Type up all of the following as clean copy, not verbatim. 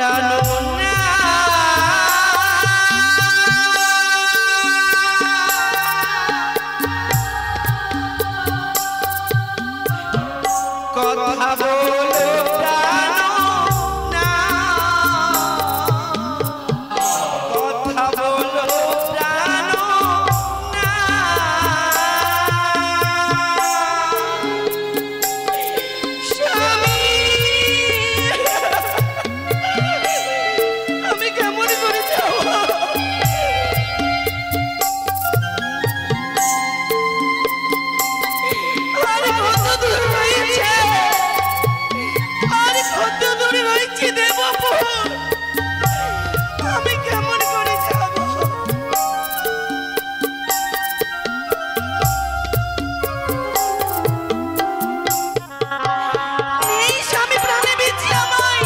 জানো না কথা বলো জানো না কথা বলো জানো না স্বামী আমি কেমন করে যাব আরে কত দূর রয়েছে আরে কত দূর রয়েছে দেবপুর আমি কেমন করে যাব এই স্বামী প্রাণে বেঁচে আমায়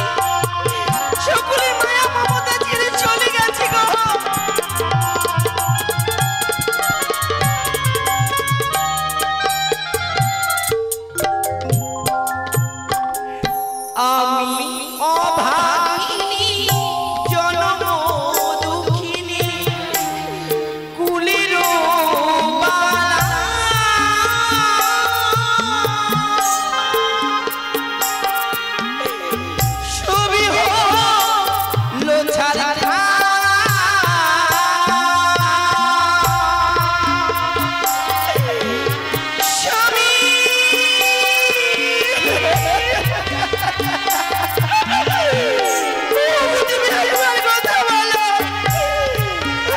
সকলের মায়া মমতা ছেড়ে চলে গেছে গো আমি অভাগিনী জনম দুঃখিনী কুলের বালা ছবি হলো ছাড়া স্বামী তুমি একবার কথা বলো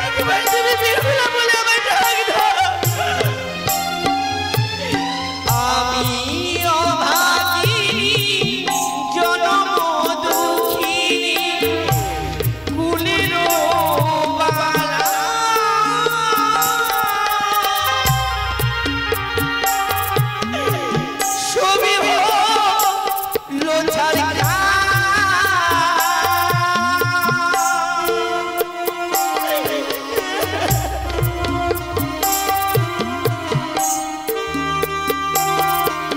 একবার তুমি বিহুলা বলে আমার ডাক দাও আমি অভাগিনী জনম দুঃখিনী কুলের বালা ছবি হলো ছাড়া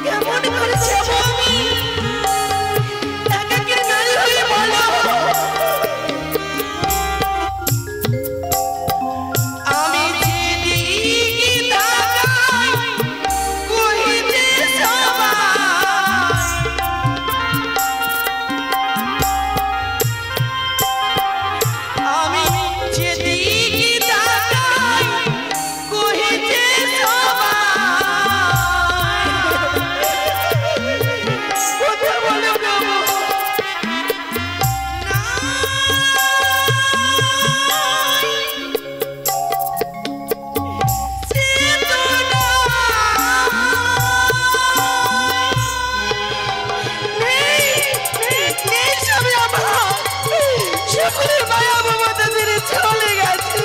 কেমন করে যাব আমি একাকী নারী হয়ে বলো আমি যেদিকে তাকাই কহিতে সবাই আমি যেদিকে তাকাই কহিতে সবাই কথা বলো গো সকলের মায়া মমতা ছেড়ে চলে গেছে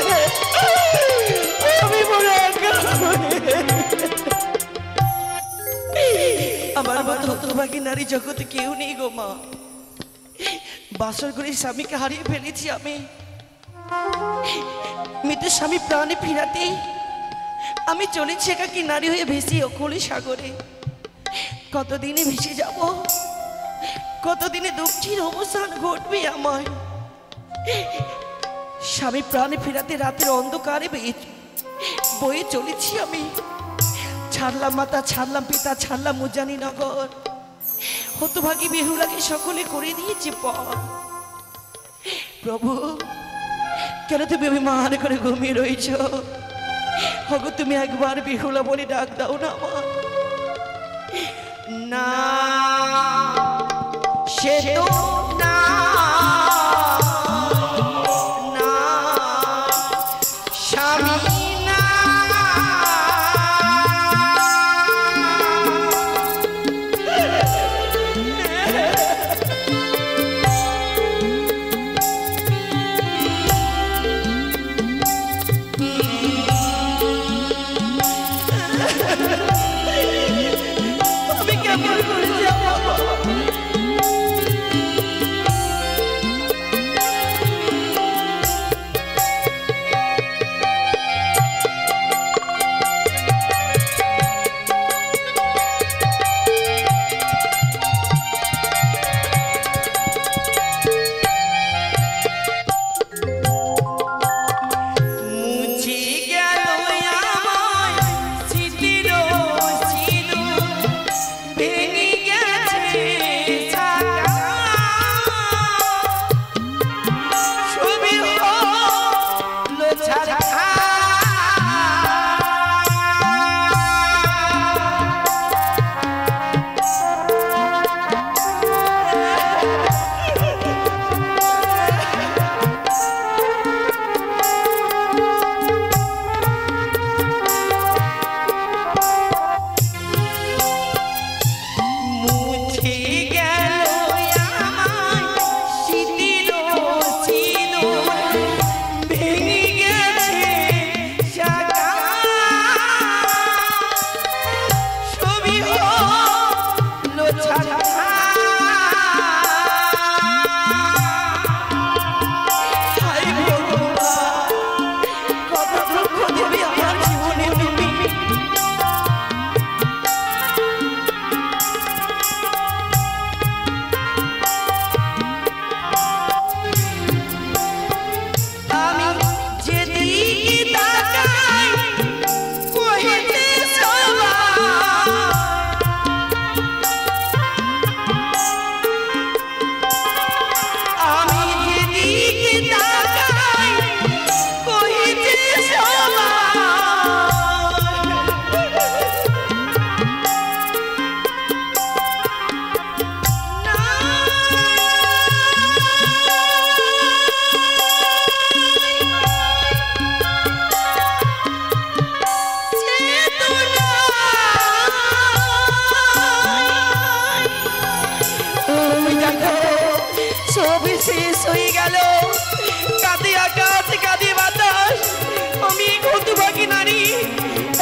আমি বলে একা আমার মতো হতভাগী নারী জগতে কেউ নেই গো মা বাসর করে স্বামীকে হারিয়ে ফেলেছি আমি মৃত স্বামী প্রাণে ফিরাতে আমি চলেছি একাকী নারী হয়ে ভেসে অকলি সাগরে কতদিনে ভেসে যাব কতদিনে দুঃখের অবসান ঘটবে আমার স্বামী প্রাণে ফেরাতে রাতের অন্ধকারে বয়ে চলেছি আমি ছাড়লাম মাতা ছাড়লাম পিতা ছাড়লাম মুজানি নগর হতভাগী বেহুলাকে সকলে করে দিয়েছে পথ প্রভু কেন তুমি অভিমান করে ঘুমিয়ে রয়েছ হগো তুমি একবার বেহুলা বলে ডাক দাও না আমার না সে তো না না স্বামী না আমি কেমন করে যাব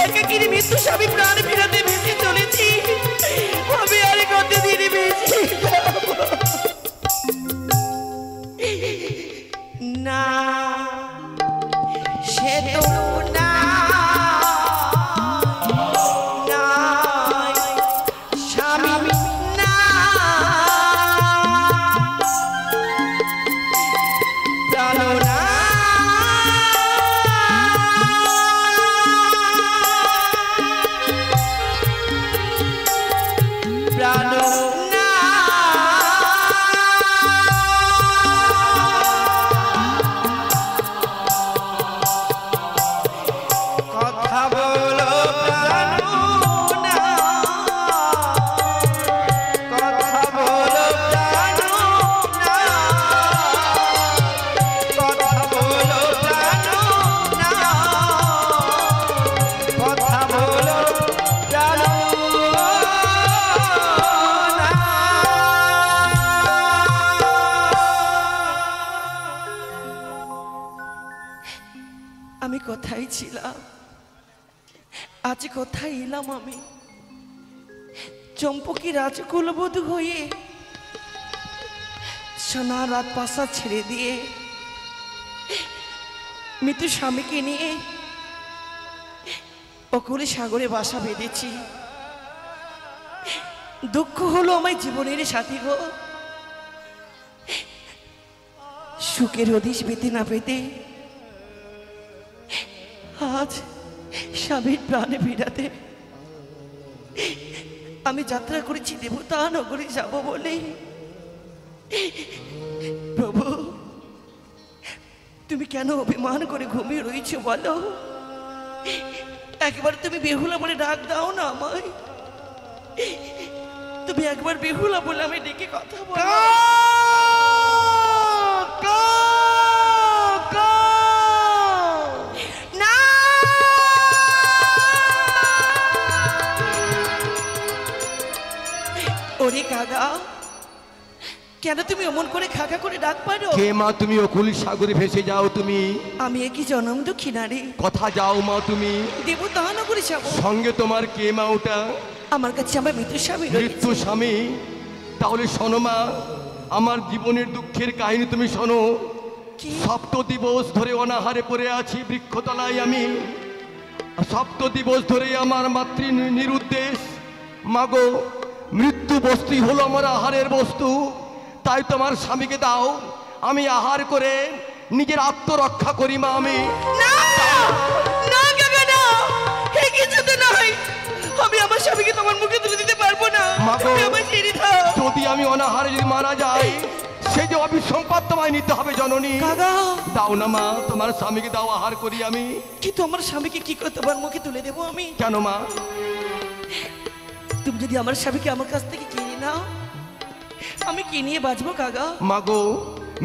একাকিনী মৃত্যু স্বামী প্রাণ ফিরাতে বেঁচে চলেছি। আমি আর কতদিন বেঁচে যাবো? না সে তো না স্বামী না প্রাণ না প্রাণ না কথা বলো প্রাণ না কথা বলো প্রাণ না কথা বলো প্রাণ না কথা বলো প্রাণ না। আমি কোথায় ছিলাম, আজ কোথায় এলাম? আমি চম্পকি রাজকুলবধূ হয়ে সোনা রাত পাশা ছেড়ে দিয়ে মৃত্যু স্বামীকে নিয়ে অকুলে সাগরে বাসা বেঁধেছি। দুঃখ হলো আমার জীবনের সাথী গো, সুখের হদিশ পেতে না পেতে আজ স্বামীর প্রাণে ফিরাতে আমি যাত্রা করেছি দেবতা নগরে যাব বলে। প্রভু তুমি কেন অভিমান করে ঘুমিয়ে রয়েছো বলো? একবার তুমি বেহুলা বলে ডাক দাও না আমায়। তুমি একবার বেহুলা বলে আমি ডেকে কথা বলো। ওরে কাকা, কেন তুমি অমন করে খাকা করে ডাক পারো? কে মা তুমি অকুল সাগরে ভেসে যাও তুমি? আমি কি জনম দুঃখী নারী? কথা যাও মা তুমি। দেবতা নগরে যাব। সঙ্গে তোমার কে মা ওটা? আমার কাছে আমার মৃত্যু স্বামী। মৃত্যু স্বামী? তাহলে শোনো মা, আমার জীবনের দুঃখের কাহিনী তুমি শোনো। সপ্ত দিবস ধরে অনাহারে পড়ে আছি বৃক্ষতলায় আমি। সপ্ত দিবস ধরে আমার মাতৃ নিরুদ্দেশ। মাগো, মৃত্যু বস্তুই হলো আমার আহারের বস্তু। তাই তোমার স্বামীকে দাও, আমি আহার করে নিজের আত্মরক্ষা করি মা। আমি না না কাকা না, এই কিছুতে নয়। আমি আমার স্বামীকে তোমার মুখে তুলে দিতে পারবো না। মাগো, আমার ছেড়ে দাও। যদি আমি অনাহারে যদি মারা যাই, সে যে অভিসম্পাদ তোমায় নিতে হবে জননী। কাকা দাও না মা, তোমার স্বামীকে দাও, আহার করি আমি। কিন্তু আমার স্বামীকে কি করে তোমার মুখে তুলে দেবো আমি? কেন মা? তুমি যদি আমার স্বামীকে আমার কাছ থেকে কিনে নাও, আমি কি নিয়ে বাঁচবো কাকা? মাগো,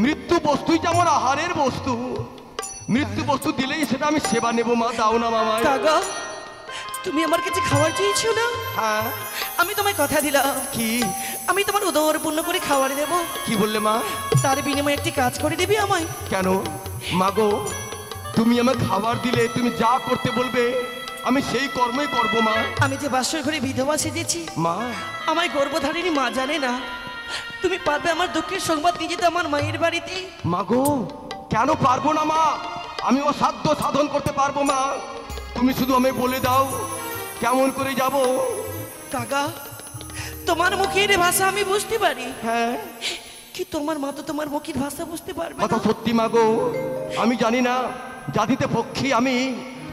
মৃত্যু বস্তুই যে আমার আহারের বস্তু। মৃত্যু বস্তু দিলেই সেটা আমি সেবা নেব মা। দাও না মামা। কাকা তুমি আমার কাছে খাবার চেয়েছো না? হ্যাঁ। আমি তোমায় কথা দিলাম কি? আমি তোমার উদর পূর্ণ করে খাবার দেব। কি বললে মা? তার বিনিময়ে একটি কাজ করে দিবি আমায়। কেন মাগো, তুমি আমায় খাবার দিলে তুমি যা করতে বলবে আমি সেই কর্মই করবো মা। আমি যে বাসর ঘরে বিধবা সেজেছি মা, আমার গর্ভধারিণী মা জানে না। তুমি পারবে আমার দুঃখের সংবাদ নিয়ে যেতে আমার মায়ের বাড়িতে? মাগো, কেন পারবো না মা? আমি অসাধ্য সাধন করতে পারবো মা। তুমি শুধু আমায় বলে দাও কেমন করে যাব। কাকা তোমার মুখের ভাষা আমি বুঝতে পারি। হ্যাঁ। কি তোমার মা তো তোমার মুখের ভাষা বুঝতে পারবে কথা না? সত্যি মাগো, আমি জানি না জাতিতে পক্ষী আমি।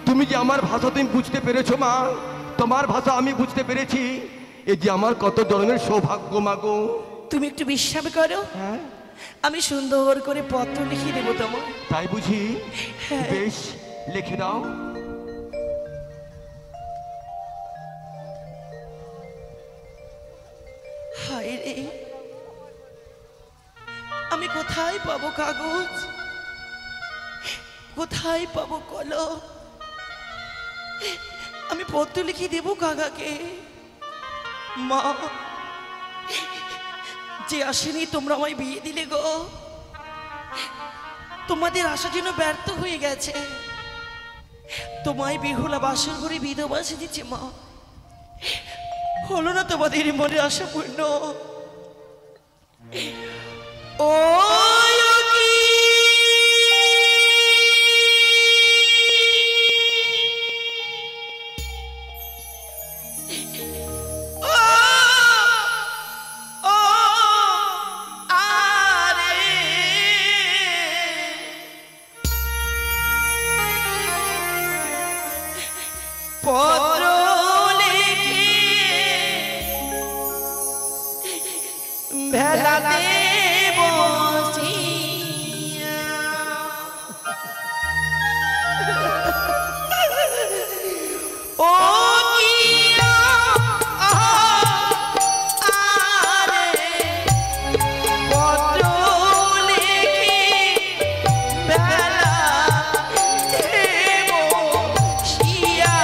তুমি যে আমার ভাষা তুমি বুঝতে পেরেছো মা, তোমার ভাষা আমি বুঝতে পেরেছি। এই যে আমার কত জন্মের সৌভাগ্য মাগো। তুমি একটু বিশ্বাস করো, হ্যাঁ, আমি সুন্দর করে পত্র লিখে দেবো তোমার। তাই বুঝি? হ্যাঁ। বেশ, লিখে দাও। হায় রে, আমি কোথায় পাবো কাগজ, কোথায় পাবো কলম? আমি পত্র লিখে দেবো কাকাকে। মা যে আসেনি তোমরা আমায় বিয়ে দিলে গো, তোমাদের আশা যেন ব্যর্থ হয়ে গেছে। তোমায় বেহুলা বাসর ঘরে বিধবা সেজেছে মা, হলো না তোমাদের মনে আশা পূর্ণ? ও পত্র লিখে ভেলাতে বসিয়া ও কিয়া আরে পত্র লিখে ভেলাতে বসিয়া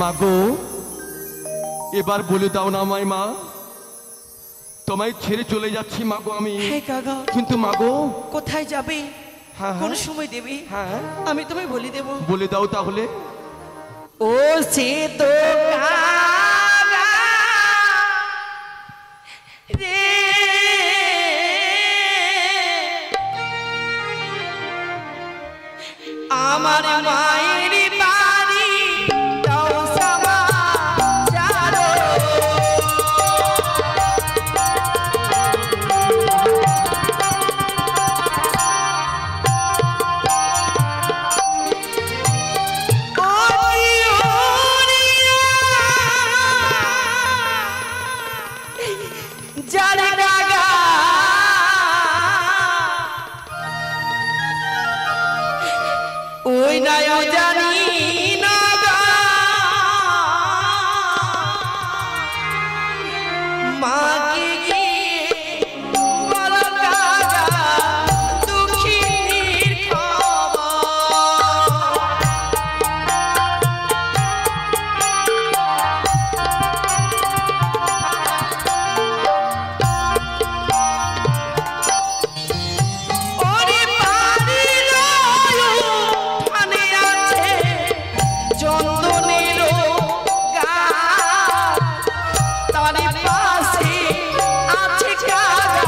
মাগো এবার বলে দাও না আমায় মা, তোমায় ছেড়ে চলে যাচ্ছি মাগো আমি। হ্যাঁ কাকা। কিন্তু মাগো কোথায় যাবে? হ্যাঁ, কোন হ্যাঁ। সময় দেবে? হ্যাঁ আমি তোমায় বলে দেব। বলে দাও তাহলে। ও সে তো কাকা রে, আমার মায়ের বাড়ি দাও সমাচার। ওই নাই জানি না গা, মাকে গিয়ে বলো কাকা দুঃখিনীর খবর। ওরে বাড়ির ওখানে আছে চন্দনেরও গাছ, তারই পাশে আছে কাকা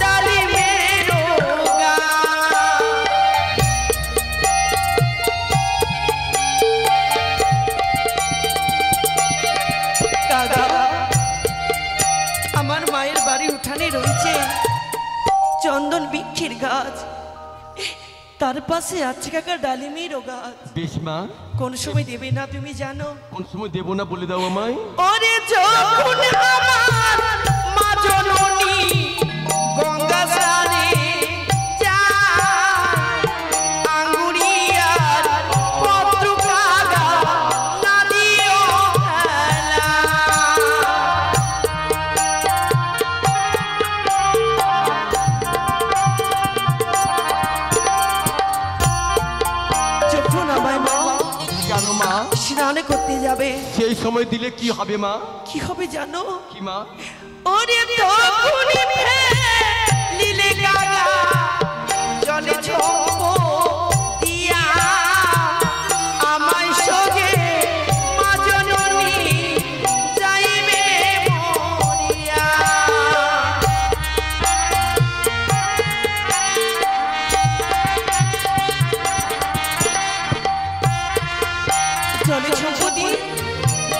ডালিমেরও গাছ। কাকা আমার মায়ের বাড়ির উঠানে রয়েছে চন্দন বৃক্ষের গাছ, তার পাশে আছে কাকা ডালিমেরও গাছ। বেশ মা, কোন সময় দেবে না তুমি জানো? কোন সময় দেবো না বলে দাও আমায়। ওরে যখন আমার মা জননী গঙ্গা স্নানে যায়, আঙ্গুরিয়ার পত্র কাকা না দিও খেলা। যখন আমার মা কেন মা? স্নানে করতে যাবে, সেই সময় দিলে কি হবে মা? কি হবে জানো? কি মা? ওরে তখনই ফেলিলে কাকা জলে ছোপ দিয়া, আমায় সঙ্গে মা জননী যাইবে মরিয়া। জলে ছোপ দিয়ে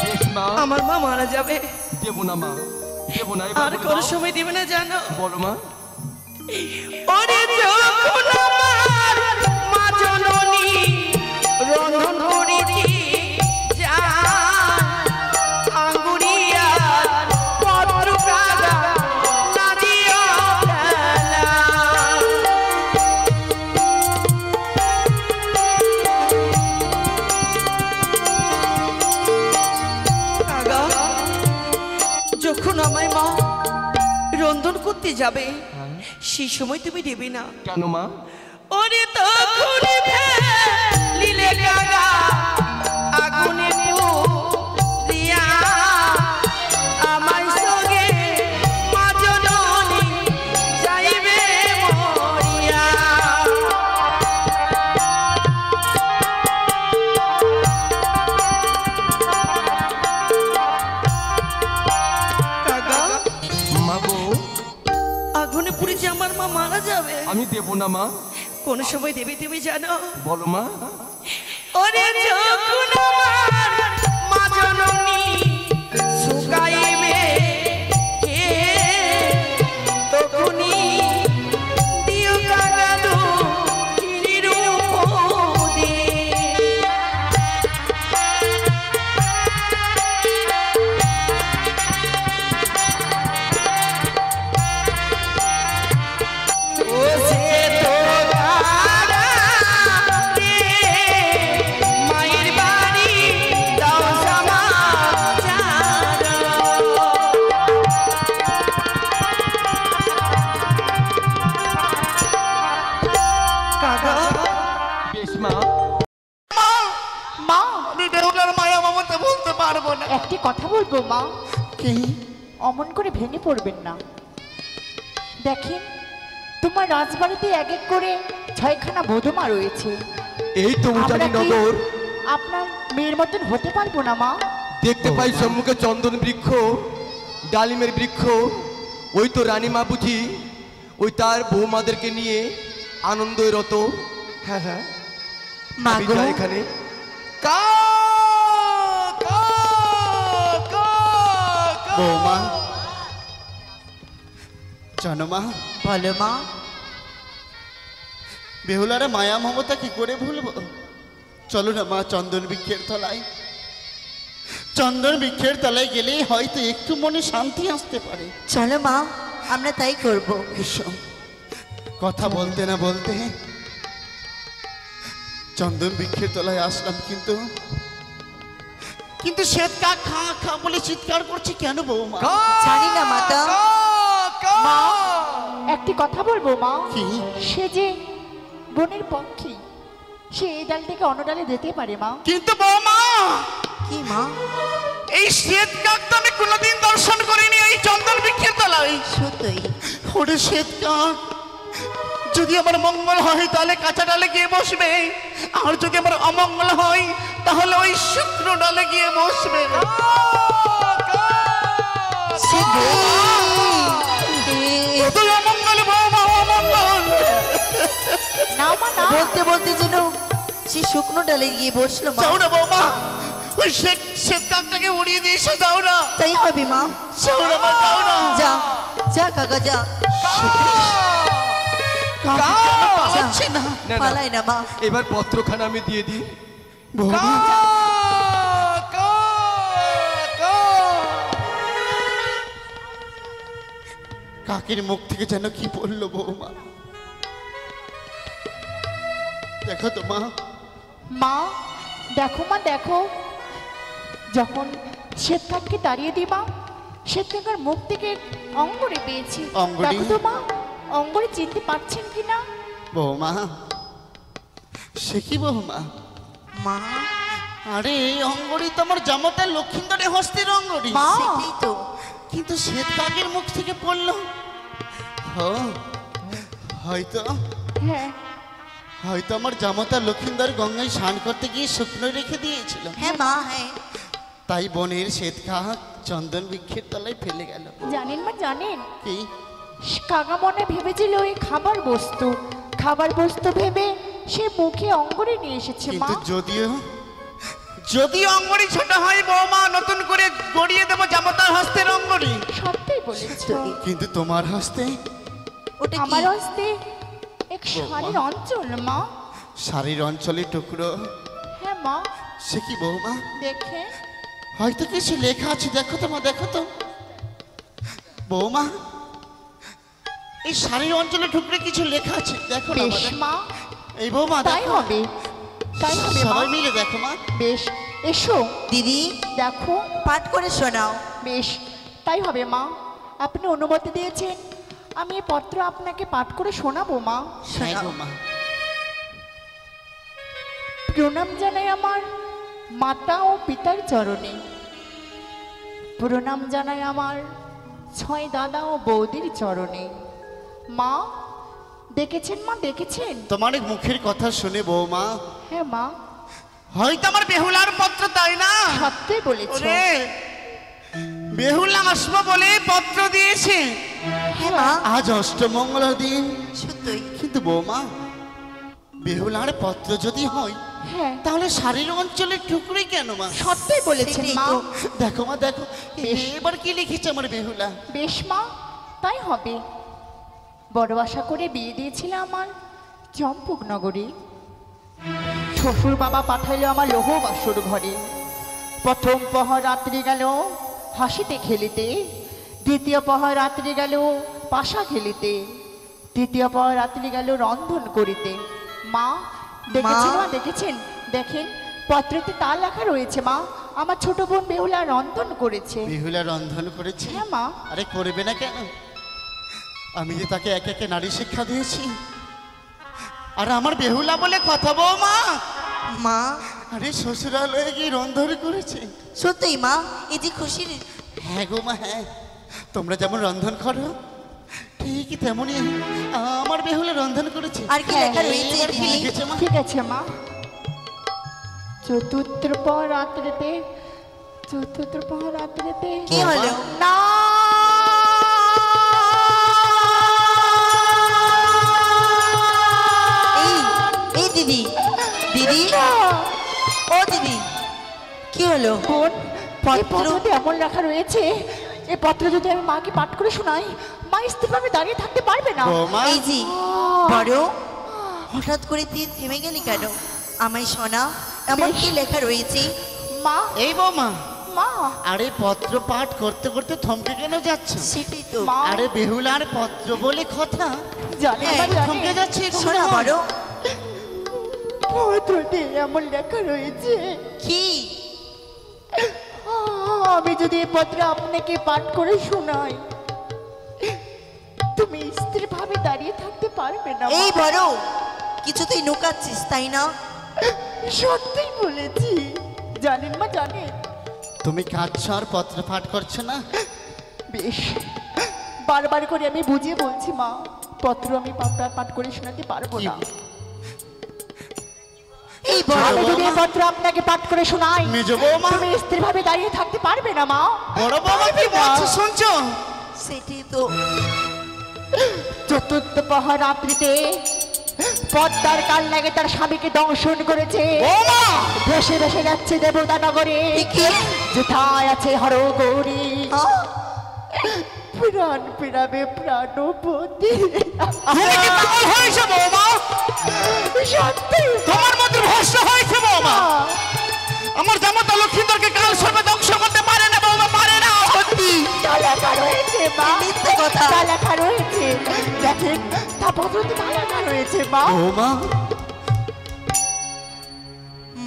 বেশ মা, আমার মা মারা যাবে। দেবো না মা, দেবো না। আর কোন সময় দেবে না জানো? বলো মা। ওরে যখন আমার মা জননী রন্ধন করিতে যায়, আঙ্গুরিয়ার পত্র কাকা না দিও খেলা। কাকা যখন আমায় মা রন্ধন করতে যাবে সেই সময় তুমি দেবে না কেন মা? ওরে তখন ফেলিলে কাকা আগুনে পুড়িয়া, আমায় সঙ্গে মা জননী যাইবে মরিয়া। কাকা মাগো আগুনে পুড়ে যে আমার মা মারা যাবে, আমি দেবো না মা। কোন সময় দেবে তুমি জানো? বলো মা। ওরে যখন আমার মা জননী শুকাইবে কে, তখনই দিও কাকা দুঃখিনীর উপদেশ। ও সে তো কাকা রে, মায়ের বাড়ি দাও সমাচার। কাকা বেশ মা। মা, আমি বেহুলার মায়া মামা কথা বলতে পারবো না। একটি কথা বলবো মা, কি? অমন করে ভেঙে পড়বেন না। দেখেন, তোমার রাজবাড়িতে এক এক করে 6খানা বধূমা রয়েছে। এই তো আমরা উজানি কি নগর। আপনার মেয়ের মতন হতে পারবো না মা? দেখতে পাই সম্মুখে চন্দন বৃক্ষ, ডালিমের বৃক্ষ। ওই তো রানীমা বুঝি ওই তার বৌমাদেরকে নিয়ে আনন্দে রত। হ্যাঁ হ্যাঁ, আমি মাগো যাই এখানে। কা কা কা কা। বৌমা, জানো মা, বলো মা। বেহুলারে মায়া মমতা কি করে ভুলবো? চলো না মা, চন্দন বৃক্ষের তলায়। চন্দন বৃক্ষের তলায় গেলেই হয়তো একটু মনে শান্তি আসতে পারে। চলো মা, আমরা তাই করব। এসো। কথা বলতে না বলতে চন্দন বৃক্ষের তলায় আসলাম, কিন্তু কিন্তু শ্বেত কাক খা খা বলে চিৎকার করছে কেন বৌমা? জানি না মাতা। মা, একটি কথা বলবো মা। কি? সে যে বনের পক্ষী, সে এই ডাল থেকে অন্য ডালে যেতে পারে মা। কিন্তু বৌমা, কি মা? এই শ্বেত কাক তো আমি কোনোদিন দর্শন করিনি এই চন্দন বৃক্ষের তলায়। সত্যই। ওরে শ্বেত কাক, যদি আমার মঙ্গল হয় তাহলে কাঁচা ডালে গিয়ে বসবে, আর যদি আমার অমঙ্গল হয় তাহলে ওই শুকনো ডালে গিয়ে বসবে। তুই অমঙ্গল বৌমা, অমঙ্গল। না মা না, বলতে বলতে যেন সে শুকনো ডালে গিয়ে বসলো মা। যাও না বৌমা, ওই শ্বেত কাকটাকে উড়িয়ে দিয়ে এসে যাও না। তাই হবে মা। যাও না মা, যাও না। যা যা কাকা যা। পালাচ্ছে না। না, না। পালাই না মা। এবার পত্রখানা আমি দিয়ে দিই। বৌমা, কাকের মুখ থেকে যেন কি বললো বৌমা? দেখো তো মা, মা দেখো মা দেখো, যখন শ্বেতকাককে তাড়িয়ে দিই মা, শ্বেতকাকের মুখ থেকে অঙ্গরে পেয়েছি। অঙ্গরি? দেখো তো মা, অঙ্গরে চিনতে পারছেন কি না? বৌমা, সে কি বৌমা? মা আরে এই অঙ্গরি তো আমার জামাতা লক্ষিন্দরের হস্তের অঙ্গরি। মা, সেটাই তো। কিন্তু শ্বেত কাকের মুখ থেকে পড়লো। হয়তো হ্যাঁ হয়তো আমার জামাতা লক্ষিন্দর গঙ্গায় স্নান করতে গিয়ে শুকনো রেখে দিয়েছিল, হ্যাঁ মা, হ্যাঁ। তাই বনের শ্বেত কাক চন্দন বৃক্ষের তলায় ফেলে গেল। জানেন মা জানেন, কি? কাকা মনে ভেবেছিল ওই খাবার বস্তু, খাবার বস্তু ভেবে সে মুখে অঙ্গরে নিয়ে এসেছে মা। কিন্তু যদিও অঙ্গরি ছোট হয় বৌমা, নতুন করে গড়িয়ে দেবো জামাতার হস্তের অঙ্গরি। সত্যি বলেছ, কিন্তু তোমার হস্তে, ওটা আমার কি? হস্তে এক শাড়ির অঞ্চল মা। শাড়ির অঞ্চলে টুকরো। হ্যাঁ মা, সে কি বৌমা? দেখে হয়তো কিছু লেখা আছে, দেখো তো মা, দেখো তো বৌমা, এই শাড়ির অঞ্চলে টুকরে কিছু লেখা আছে, দেখো না মা, বেশ দেখো। মা, এই বৌমা তাই দেখো। হবে, তাই হবে মা। সবাই মিলে দেখো মা। বেশ, এসো দিদি দেখো। পাঠ করে শোনাও। বেশ, তাই হবে মা। আপনি অনুমতি দিয়েছেন, আমি এই পত্র আপনাকে পাঠ করে শোনাবো মা। হ্যাঁ শোনাও। বৌমা। প্রণাম জানাই আমার মাতা ও পিতার চরণে, প্রণাম জানাই আমার 6 দাদা ও বৌদির চরণে। মা দেখেছেন মা, দেখেছেন? তোমার এই মুখের কথা শুনে বৌমা, হ্যাঁ মা, হয়তো আমার বেহুলার পত্র, তাই না? সত্যি বলেছ। ওরে, বেহুলা আসবো বলে পত্র দিয়েছে। হ্যাঁ মা, আজ অষ্টমঙ্গলার দিন, সত্যই। কিন্তু বৌমা, বেহুলার পত্র যদি হয় হ্যাঁ তাহলে শাড়ির অঞ্চলে টুকরে কেন মা? সত্যি বলেছেন সেটাই মা। তো। দেখো মা, দেখো বেশ। এবার কি লিখেছে আমার বেহুলা। বেশ মা, তাই হবে। বড় আশা করে বিয়ে দিয়েছিল আমার চম্পক নগরে, শ্বশুর বাবা পাঠাইলো আমার লোহ বাসর ঘরে। প্রথম প্রহর রাত্রি গেল হাসিতে খেলিতে, দ্বিতীয় প্রহর রাত্রি গেল পাশা খেলিতে, তৃতীয় প্রহর রাত্রি গেল রন্ধন করিতে। মা দেখেছেন মা, দেখেছেন? দেখেন পত্রতে তা লেখা রয়েছে মা, আমার ছোট বোন বেহুলা রন্ধন করেছে। বেহুলা রন্ধন করেছে? হ্যাঁ মা। আরে করবে না কেন? আমি যে তাকে একে একে নারী শিক্ষা দিয়েছি, আর আমার বেহুলা বলে কথা বৌমা। মা আরে শ্বশুরালয়ে গিয়ে রন্ধন করেছে। সত্যি মা, এই যে খুশির। হ্যাঁ গো মা, হ্যাঁ। তোমরা যেমন রন্ধন করো ঠিক তেমনই আমার বেহুলা রন্ধন করেছে। আর কি লেখা রয়েছে এবার কি দিদি? লিখেছে মা? ঠিক আছে মা। চতুর্থ রাত্রিতে, চতুর্থ রাত্রিতে কি হলো? না এই দিদি, দিদি, ও দিদি, কি হলো? বোন, এই পত্র? পত্রতে এমন লেখা রয়েছে, এই পত্র যদি আমি মাকে পাঠ করে শোনাই, মা স্থিরভাবে দাঁড়িয়ে থাকতে পারবে না। বৌমা, এই যে বড়, হঠাৎ করে তুই থেমে গেলি কেন? আমায় শোনা, এমন কি লেখা রয়েছে? মা, এই বৌমা, মা, আরে পত্র পাঠ করতে করতে থমকে কেন যাচ্ছ? সেটাই তো। মা, আরে বেহুলার পত্র বলে কথা, জানেন হ্যাঁ, মা, থমকে জানেন যাচ্ছে শোনা বড়, পত্রতে এমন লেখা রয়েছে, কি? আমি যদি এই পত্র আপনাকে পাঠ করে শোনাই, তুমি স্থিরভাবে দাঁড়িয়ে থাকতে পারবে না। এই বড়, কিছু তুই লুকাচ্ছিস তাই না? সত্যিই বলেছি, জানেন মা, জানেন। তুমি কাঁদছো আর পত্র পাঠ করছো না? বেশ, বারবার করে আমি বুঝিয়ে বলছি মা, পত্র আমি পাঠ করে শোনাতে পারবো না। এই বড়, আমি যদি এই পত্র আপনাকে পাঠ করে শোনাই, মেজ বৌমা, তুমি স্থিরভাবে দাঁড়িয়ে থাকতে পারবে না মা। বড় বৌমা কি বলছো শুনছো? সেটাই তো। চতুর্থ প্রহর রাত্রিতে পদ্মার কাল লাগে তার স্বামীকে দংশন করেছে, বৌমা, ভেসে ভেসে যাচ্ছে দেবতা নগরে, কি? যেথায় আছে হরগৌরী, আহ, প্রাণ ফিরাবে প্রাণপতি। তুমি কি পাগল হয়েছে বৌমা? সত্যি তোমার মধ্যে ভস্ম হয়েছে বৌমা। আমার জামাতা লক্ষ্মীন্দরকে কাল সর্বে ধ্বংস করতে পারে না বৌমা, পারে না। সত্যি তা লেখা রয়েছে মা, মিথ্যে কথা। তা লেখা রয়েছে, দেখেন তা পত্রতে তা লেখা রয়েছে মা। বৌমা,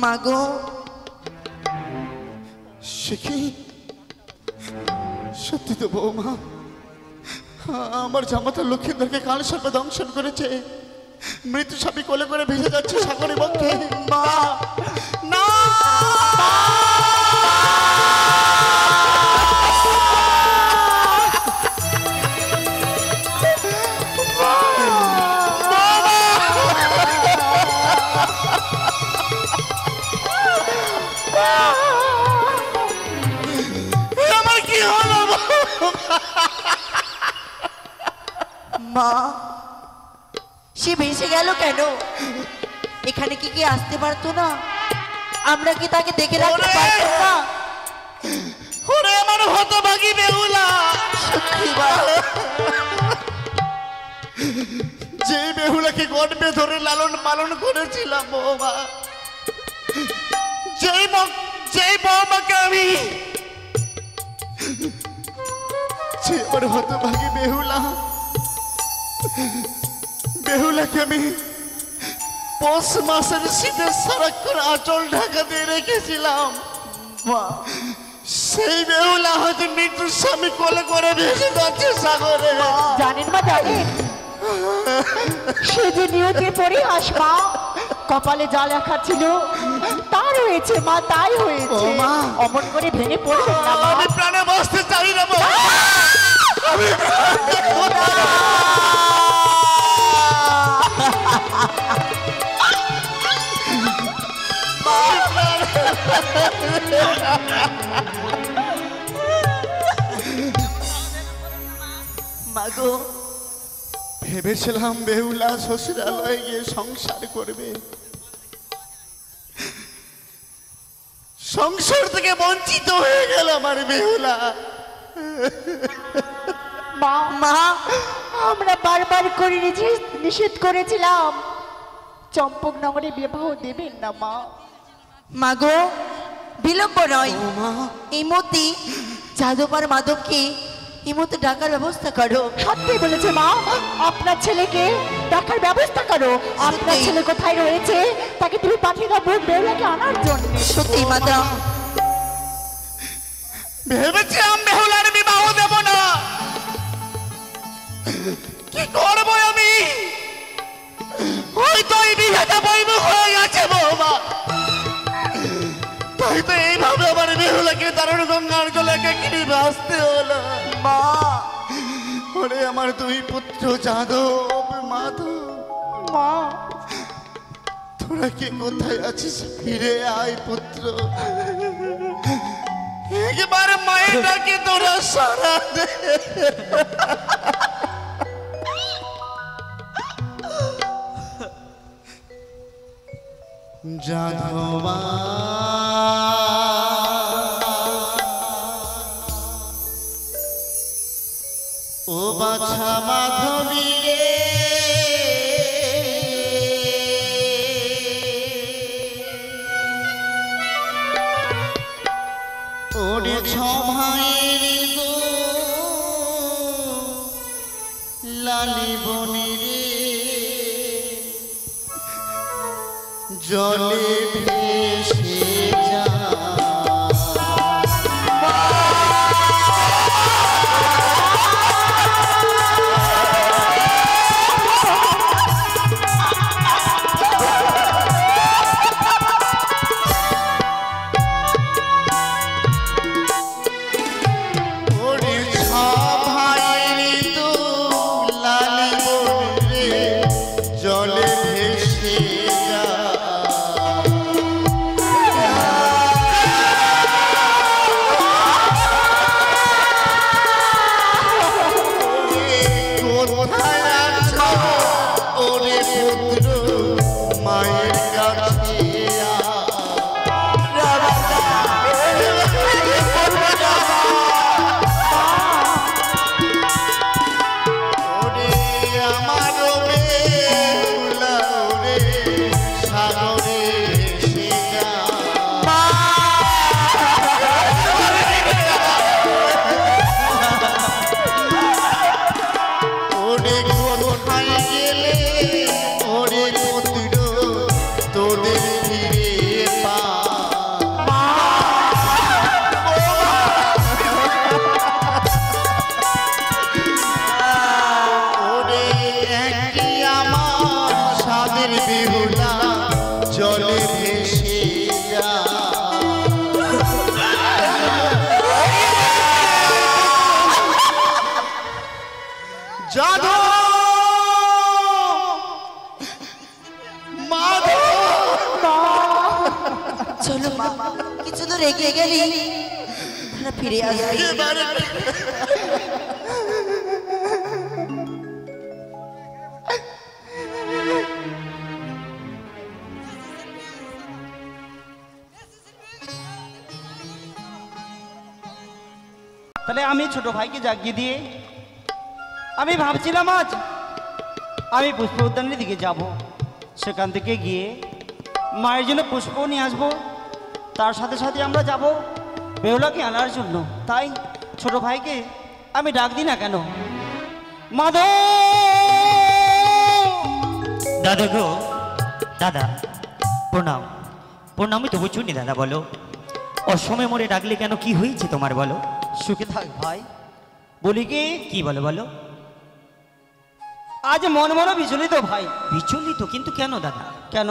মাগো, সে কি সত্যি তো বৌমা? আমার জামাতা লক্ষ্মীন্দরকে কাল সর্বে দংশন করেছে, মৃত্যু স্বামী কোলে করে ভেসে যাচ্ছে সাগরের পক্ষে। মা, না, আমার কি হলো? মা, সে ভেসে গেল কেন? এখানে কি আসতে পারতো না? আমরা কি তাকে দেখে রাখতে ওরে! পারতাম না? ওরে আমার হতভাগী বেহুলা, সত্যি মা, যে বেহুলাকে গর্ভে ধরে লালন পালন করেছিলাম বৌমা, যেই বৌমাকে আমি, যে আমার হতভাগী বেহুলাকে আমি পৌষ মাসের শীতের সারাক্ষণ আঁচল ঢাকা দিয়ে রেখেছিলাম, মা, সেই বেহুলা হয়তো মৃত্যুর স্বামী কোলে করে ভেসে যাচ্ছে সাগরে। জানেন মা, জানেন সে যে নিয়তির পরিহাস মা, কপালে যা লেখা ছিল তা রয়েছে মা, তাই হয়েছে। ও মা! অমন করে ভেঙে পড়বেন না মা। আমি প্রাণে বাঁচতে চাই না বৌমা। আমি মাগো, ভেবেছিলাম বেহুলা শ্বশুরালয়ে গিয়ে সংসার করবে, সংসার থেকে বঞ্চিত হয়ে গেল আমার বেহুলা। মা, মা, আমরা বারবার করে নিষেধ করেছিলাম চম্পকনগরে বিবাহ দেবেন না মা। মাগো, বিলম্ব নয়, বৌমা, এই মুহূর্তে যাদব আর মাধবকে এই মুহূর্তে ডাকার ব্যবস্থা করো। সত্যি বলেছে মা, আপনার ছেলেকে ডাকার ব্যবস্থা করো। আপনার সত্যি। ছেলে কোথায় রয়েছে তাকে তুমি পাঠিয়ে দাও বোন বেহুলাকে আনার জন্য। সত্যি মাতা, ভেবেছিলাম বেহুলার বিবাহ দেব না, কি করবো আমি? হয়তো এই বিধাতা বৈমুখ হয়ে গেছে বৌমা। গঙ্গার জলে কি ভাসতে হলো মা। ওরে আমার দুই পুত্র যাদব মাধব, মা তোরা কি কোথায় আছিস? ফিরে আয় পুত্র, একবার মায়ের ডাকে তোরা সারা দে। যাদবা ও বাছা মাধবী রে, ওরে ছ ভাইয়ের গো লালি বনে রে, জলে ভেসে যা। চলো মা, কিছু তো রেগে গেলি, ফিরে আসবি। তাহলে আমি ছোট ভাইকে জাগিয়ে দিয়ে আমি ভাবছিলাম আজ আমি পুষ্প উদ্যানের দিকে যাব, সেখান থেকে গিয়ে মায়ের জন্য পুষ্প নিয়ে আসবো, তার সাথে সাথে আমরা যাব বেহুলাকে আনার জন্য। তাই ছোট ভাইকে আমি ডাক দিই না কেন, মাধব। দাদা গো, দাদা প্রণাম। প্রণামই তো বুঝুনি দাদা, বলো অসময়ে মরে ডাকলে কেন, কি হয়েছে তোমার বলো? সুখে থাক ভাই। বলি কি বলো বলো। আজ মন বড় বিচলিত ভাই। বিচলিত? কিন্তু কেন দাদা? কেন,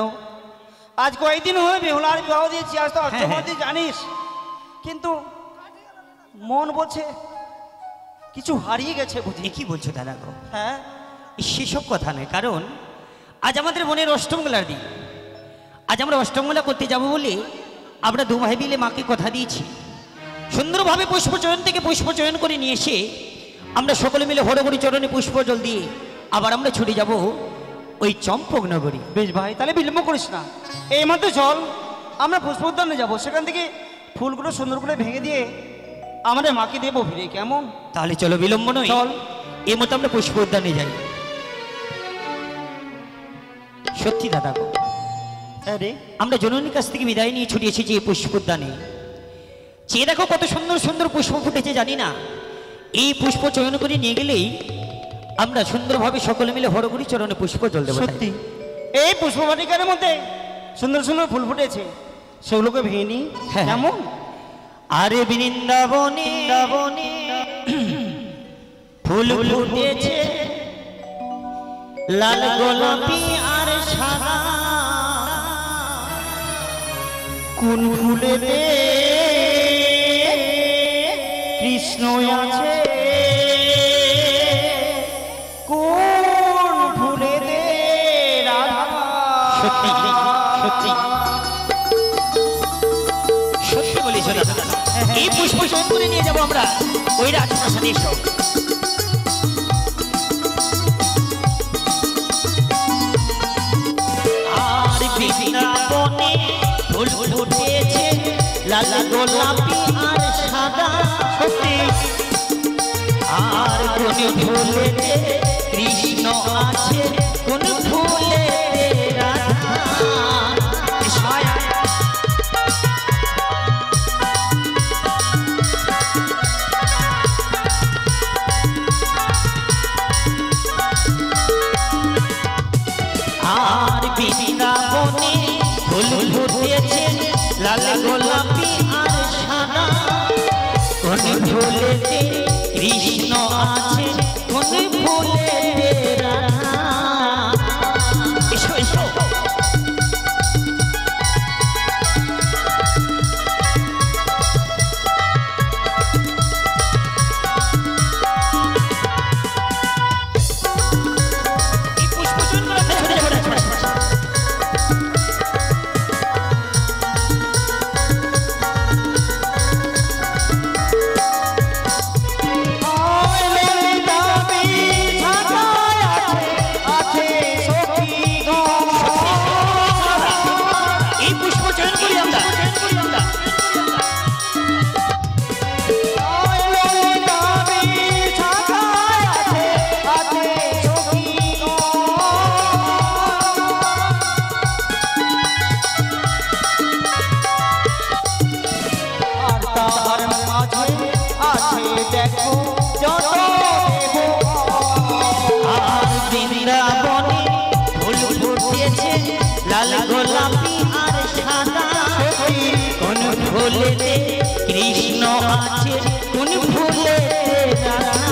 আজ কয়েকদিন হয়ে বেহুলার বিবাহ দিয়েছি, আজ তো হ্যাঁ, অষ্টমী জানিস, কিন্তু মন বলছে কিছু হারিয়ে গেছে বুঝি। কি বলছো দাদা গো? হ্যাঁ, সেসব কথা নয়, কারণ আজ আমাদের বোনের অষ্টমবেলার দিন। আজ আমরা অষ্টমবেলা করতে যাব বলে আমরা দু ভাই মিলে মাকে কথা দিয়েছি, সুন্দরভাবে পুষ্পচয়ন থেকে পুষ্পচয়ন করে নিয়ে এসে আমরা সকলে মিলে হরগরি চরণে পুষ্প জল দিয়ে আবার আমরা ছুটে যাব ওই চম্পক নগরী। বেশ ভাই, তাহলে বিলম্ব করিস না, এই মাত্র চল আমরা পুষ্প উদ্যানে যাবো, সেখান থেকে ফুলগুলো সুন্দর করে ভেঙে দিয়ে আমাদের মাকে দেবো ফিরে, কেমন? তাহলে চলো, বিলম্ব নয়, চল। এই মতো আমরা পুষ্প উদ্যানে যাই। সত্যি দাদা গো, রে আমরা জননীর কাছ থেকে বিদায় নিয়ে ছুটে এসেছি এই পুষ্প উদ্যানে। চেয়ে দেখো কত সুন্দর সুন্দর পুষ্প ফুটেছে, জানি না এই পুষ্প চয়ন করে নিয়ে গেলেই আমরা সুন্দরভাবে সকলে মিলে হরগরি চরণে পুষ্প জল দেবো। সত্যি এই পুষ্প বাটিকার মধ্যে সুন্দর সুন্দর ফুল ফুটেছে, সেগুলোকে ভেঙে নি। হ্যাঁ। কেমন? আরে বৃন্দাবনে ফুল ফুটেছে, লাল গোলাপি আর সাদা, কোন ফুলে কৃষ্ণ আছে কোন ভুলে দে রাধা। সত্যি সত্যি সত্যি বলিস দাদা। এই পুষ্প সঙ্গ করে নিয়ে যাবো আমরা ওই রাজপ্রাসাদে। এসো। আর বৃন্দাবনে ফুল ফুটেছে লাল গোলাপি আর সাদা। সত্যি আর কোন ফুলেতে কৃষ্ণ আছে কোন ফুলেতে রাধা। আর বৃন্দাবনে ফুল ফুটেছে লাল গোলাপি আর সাদা। কোন ফুলেতে কৃষ্ণ আছে কোন ফুলেতে রাধা। এসো এসো। বৃন্দাবনে ফুল ফুটেছে লাল গোলাপি আর সাদা। কোন ফুলেতে কৃষ্ণ আছে কোন ফুলেতে রাধা।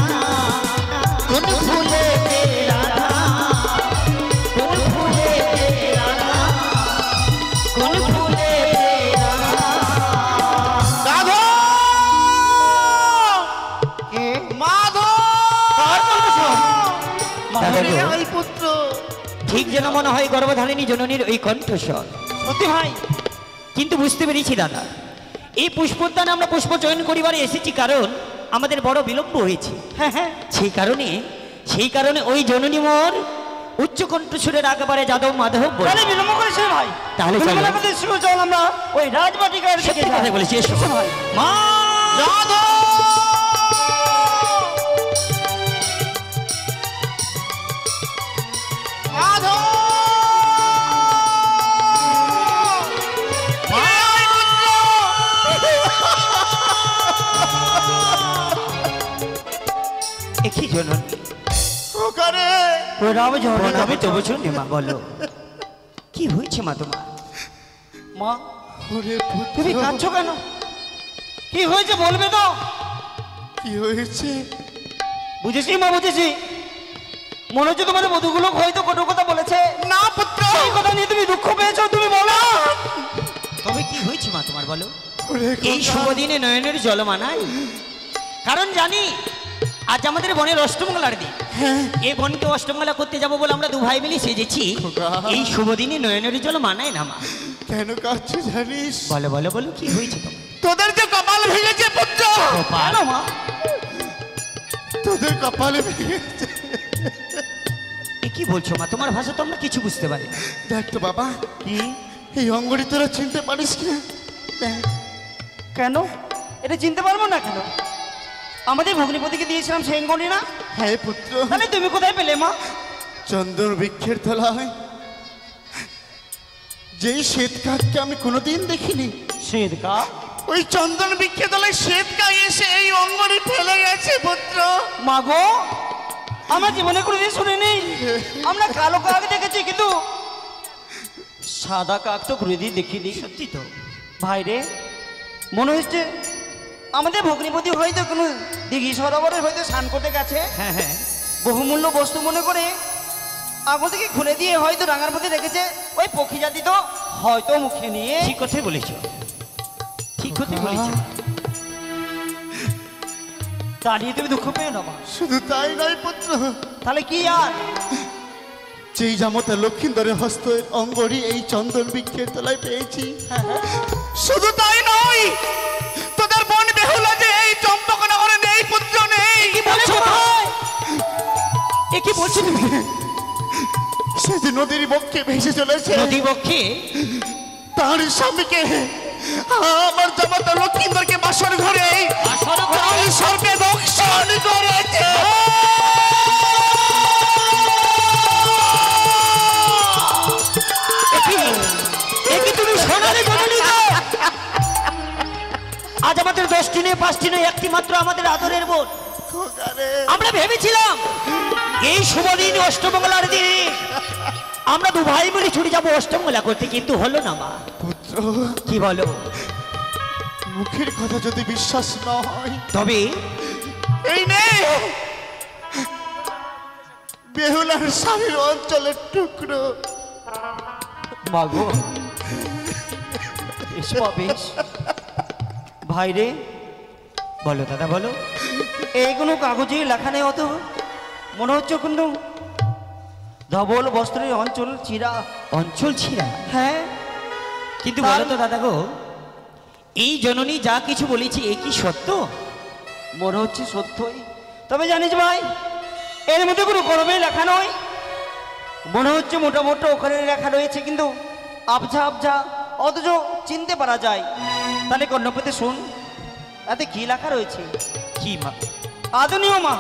কোন ফুলেতে রাধা কোন ফুলেতে রাধা কোন ফুলেতে রাধা। পুত্র ঠিক যেন মনে হয় গর্ভধারিণী জননীর ওই কণ্ঠস্বর। সত্যি ভাই, কিন্তু বুঝতে পেরেছি দাদা, এই পুষ্পোদ্যানে আমরা পুষ্প চয়ন করিবারে এসেছি কারণ আমাদের বড় বিলম্ব হয়েছে। হ্যাঁ হ্যাঁ, সেই কারণে ওই জননী মোর উচ্চ কণ্ঠস্বরের একেবারে যাদব মাধব বলে বিলম্ব করেছে ভাই। তাহলে চল আমরা ওই রাজবাটিকার দিকে কথা বলেছি। এসো ভাই। মা যাদব কি জননী ওখানে প্রণাম জননী। তবু শুনি মা, বলো কি হয়েছে মা তোমার? মা ওরে পুত্র, তুমি কাঁদছো কেন? কি হয়েছে বলবে তো? কি হয়েছে? বুঝেছি মা, বুঝেছি। মনে হচ্ছে তোমার বধূগুলো হয়তো কোনো কথা বলেছে। না পুত্র, এই কথা নিয়ে তুমি দুঃখ পেয়েছো, তুমি বলো। তবে কি হয়েছে মা তোমার, বলো। এই শুভ দিনে নয়নের জল মানাই, কারণ জানি আজ আমাদের বনের অষ্টমঙ্গলার দিন। এই বনকে অষ্টমঙ্গলা করতে যাবো বলে আমরা দু ভাই মিলে সেজেছি। এই শুভ দিনে নয়নের জল মানায় না মা। কেন কাঁদছো জানিস? বলো বলো বলো, কি হয়েছে তোমার? তোদের যে কপাল ভেঙেছে পুত্র। কেন মা? তোদের কপালে ভেঙেছে। কি বলছো মা? তোমার ভাষা তো আমরা কিছু বুঝতে পারি না। দেখ তো বাবা, কি এই অঙ্গটি তোরা চিনতে পারিস কিনা দেখ। কেন এটা চিনতে পারবো না? কেন আমাদের ভগ্নিপতিকে দিয়েছিলাম সেই অঙ্গটি না? হ্যাঁ পুত্র। তাহলে তুমি কোথায় পেলে মা? চন্দন বৃক্ষের তলায় যেই শ্বেত কাককে আমি কোনোদিন দেখিনি, শ্বেত কাক? ওই চন্দন বৃক্ষের তলায় শ্বেত কাক এসে এই অঙ্গটি ফেলে গেছে পুত্র। মা গো, আমার জীবনে কোনোদিন শুনিনি। আমরা কালো কাক দেখেছি, কিন্তু সাদা কাক তো কোনোদিন দেখিনি। সত্যি তো ভাই রে, মনে হচ্ছে আমাদের ভগ্নিপতি হয়তো কোনো দিঘি সরোবরে হয়তো স্নান করতে গেছে। হ্যাঁ হ্যাঁ, বহুমূল্য বস্তু মনে করে আগুন থেকে খুলে দিয়ে হয়তো রাঙার মধ্যে রেখেছে। ওই পক্ষী জাতি তো হয়তো মুখে নিয়ে। ঠিক কথাই বলেছ, ঠিক কথাই বলেছ। তা নিয়ে তুমি দুঃখ পেও না মা। শুধু তাই নয় পুত্র, তাহলে কি আর? যেই জামতা লক্ষিন্দরের হস্তের অঙ্গরি এই চন্দন বৃক্ষের তলায় পেয়েছি, শুধু তাই নয়, তোদের বোন বেহুলা যে এই চম্পকনগরে নেই পুত্র, নেই। কি বলছো ভাই? এ কি বলছো তুমি? সে যে নদীর বক্ষে ভেসে চলেছে, নদী বক্ষে তার স্বামীকে আমার জামাতা লক্ষিন্দরকে বাসর ঘরে কাল সর্পে দংশন করেছে। তুমি সোনারে জননী গো। আজ আমাদের 10টি নয় 5টি নয়, একটি মাত্র আমাদের আদরের বোন। আমরা ভেবেছিলাম এই শুভ দিন অষ্টমঙ্গলার দিনে আমরা দু ভাই মিলে ছুটে যাবো অষ্টমঙ্গলা করতে, কিন্তু হলো না মা। পুত্র, কি বলো? মুখের কথা যদি বিশ্বাস না হয় তবে এই নে বেহুলার স্বামীর অঞ্চলের টুকরো। মাগো বেশ ভাই রে, বলো দাদা বলো, এইগুলো কাগজে লেখা নেই, অত মনে হচ্ছে কিন্তু ধবল বস্ত্রের অঞ্চল ছিঁড়া। অঞ্চল ছিঁড়া? হ্যাঁ, কিন্তু বলো তো দাদা গো, এই জননী যা কিছু বলেছি এ কি সত্য? মনে হচ্ছে সত্যই। তবে জানিস ভাই, এর মধ্যে কোনো কলমে লেখা নয়, মনে হচ্ছে মোটামুটি ওখানে লেখা রয়েছে, কিন্তু আবঝা আবঝা, অথচ চিনতে পারা যায়। তাহলে কর্ণপতি শুন, এতে কি লেখা রয়েছে? কি মা? আদনীয় মা,